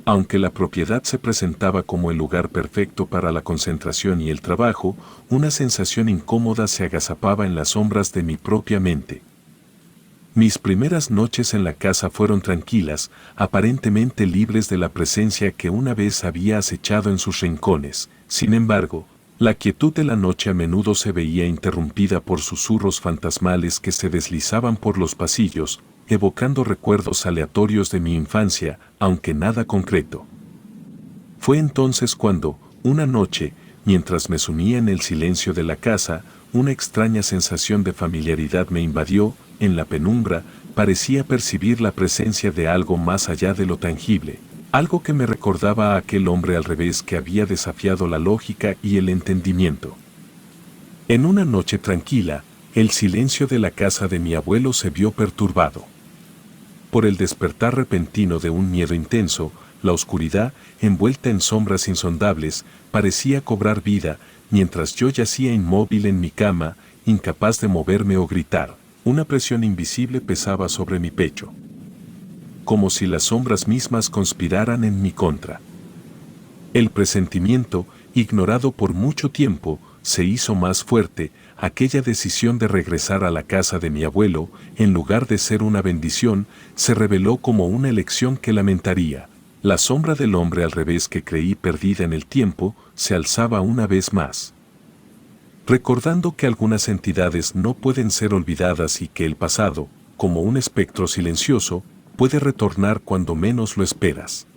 Aunque la propiedad se presentaba como el lugar perfecto para la concentración y el trabajo, una sensación incómoda se agazapaba en las sombras de mi propia mente. Mis primeras noches en la casa fueron tranquilas, aparentemente libres de la presencia que una vez había acechado en sus rincones. Sin embargo, la quietud de la noche a menudo se veía interrumpida por susurros fantasmales que se deslizaban por los pasillos, evocando recuerdos aleatorios de mi infancia, aunque nada concreto. Fue entonces cuando, una noche, mientras me sumía en el silencio de la casa, una extraña sensación de familiaridad me invadió. En la penumbra, parecía percibir la presencia de algo más allá de lo tangible, algo que me recordaba a aquel hombre al revés que había desafiado la lógica y el entendimiento. En una noche tranquila, el silencio de la casa de mi abuelo se vio perturbado por el despertar repentino de un miedo intenso. La oscuridad, envuelta en sombras insondables, parecía cobrar vida, mientras yo yacía inmóvil en mi cama, incapaz de moverme o gritar. Una presión invisible pesaba sobre mi pecho, como si las sombras mismas conspiraran en mi contra. El presentimiento, ignorado por mucho tiempo, se hizo más fuerte. Aquella decisión de regresar a la casa de mi abuelo, en lugar de ser una bendición, se reveló como una elección que lamentaría. La sombra del hombre al revés que creí perdida en el tiempo, se alzaba una vez más. Recordando que algunas entidades no pueden ser olvidadas y que el pasado, como un espectro silencioso, puede retornar cuando menos lo esperas.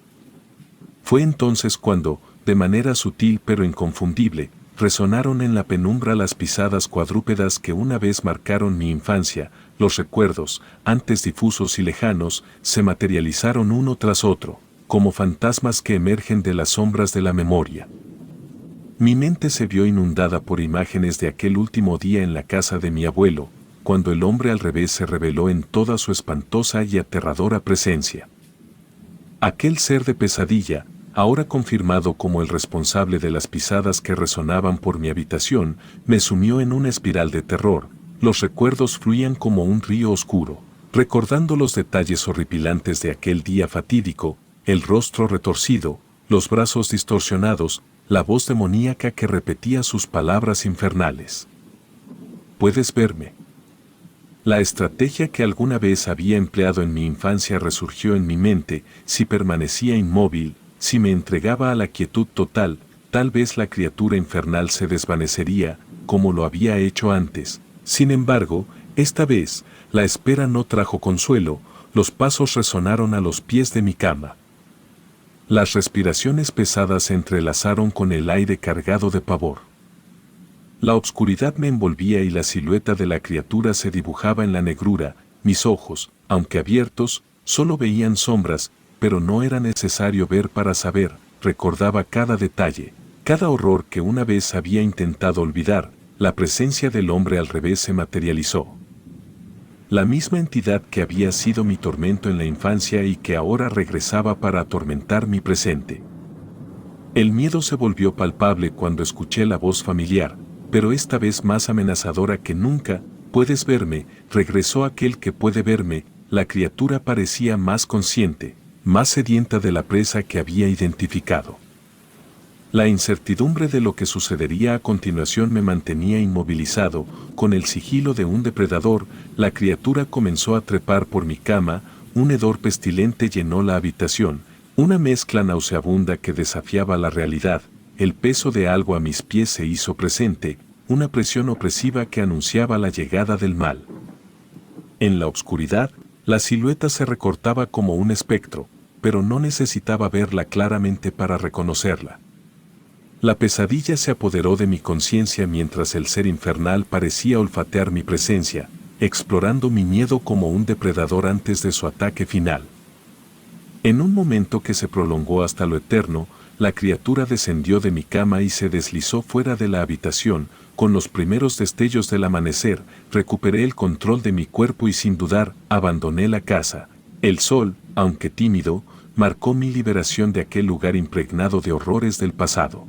Fue entonces cuando, de manera sutil pero inconfundible, resonaron en la penumbra las pisadas cuadrúpedas que una vez marcaron mi infancia. Los recuerdos, antes difusos y lejanos, se materializaron uno tras otro, como fantasmas que emergen de las sombras de la memoria. Mi mente se vio inundada por imágenes de aquel último día en la casa de mi abuelo, cuando el hombre al revés se reveló en toda su espantosa y aterradora presencia. Aquel ser de pesadilla, ahora confirmado como el responsable de las pisadas que resonaban por mi habitación, me sumió en una espiral de terror. Los recuerdos fluían como un río oscuro, recordando los detalles horripilantes de aquel día fatídico, el rostro retorcido, los brazos distorsionados, la voz demoníaca que repetía sus palabras infernales. ¿Puedes verme? La estrategia que alguna vez había empleado en mi infancia resurgió en mi mente. Si permanecía inmóvil, si me entregaba a la quietud total, tal vez la criatura infernal se desvanecería, como lo había hecho antes. Sin embargo, esta vez, la espera no trajo consuelo. Los pasos resonaron a los pies de mi cama. Las respiraciones pesadas se entrelazaron con el aire cargado de pavor. La obscuridad me envolvía y la silueta de la criatura se dibujaba en la negrura. Mis ojos, aunque abiertos, solo veían sombras, pero no era necesario ver para saber. Recordaba cada detalle, cada horror que una vez había intentado olvidar. La presencia del hombre al revés se materializó. La misma entidad que había sido mi tormento en la infancia y que ahora regresaba para atormentar mi presente. El miedo se volvió palpable cuando escuché la voz familiar, pero esta vez más amenazadora que nunca. ¿Puedes verme? Regresó aquel que puede verme. La criatura parecía más consciente, más sedienta de la presa que había identificado. La incertidumbre de lo que sucedería a continuación me mantenía inmovilizado. Con el sigilo de un depredador, la criatura comenzó a trepar por mi cama. Un hedor pestilente llenó la habitación, una mezcla nauseabunda que desafiaba la realidad. El peso de algo a mis pies se hizo presente, una presión opresiva que anunciaba la llegada del mal. En la oscuridad, la silueta se recortaba como un espectro, pero no necesitaba verla claramente para reconocerla. La pesadilla se apoderó de mi conciencia mientras el ser infernal parecía olfatear mi presencia, explorando mi miedo como un depredador antes de su ataque final. En un momento que se prolongó hasta lo eterno, la criatura descendió de mi cama y se deslizó fuera de la habitación. Con los primeros destellos del amanecer, recuperé el control de mi cuerpo y sin dudar, abandoné la casa. El sol, aunque tímido, marcó mi liberación de aquel lugar impregnado de horrores del pasado.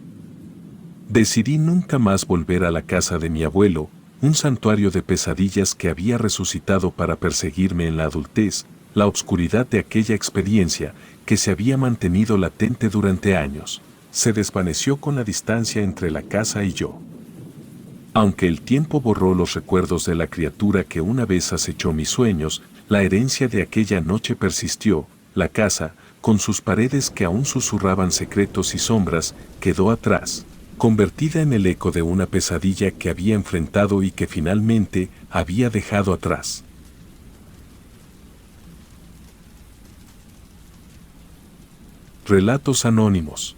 Decidí nunca más volver a la casa de mi abuelo, un santuario de pesadillas que había resucitado para perseguirme en la adultez. La obscuridad de aquella experiencia, que se había mantenido latente durante años, se desvaneció con la distancia entre la casa y yo. Aunque el tiempo borró los recuerdos de la criatura que una vez acechó mis sueños, la herencia de aquella noche persistió. La casa, con sus paredes que aún susurraban secretos y sombras, quedó atrás, convertida en el eco de una pesadilla que había enfrentado y que finalmente había dejado atrás. Relatos anónimos.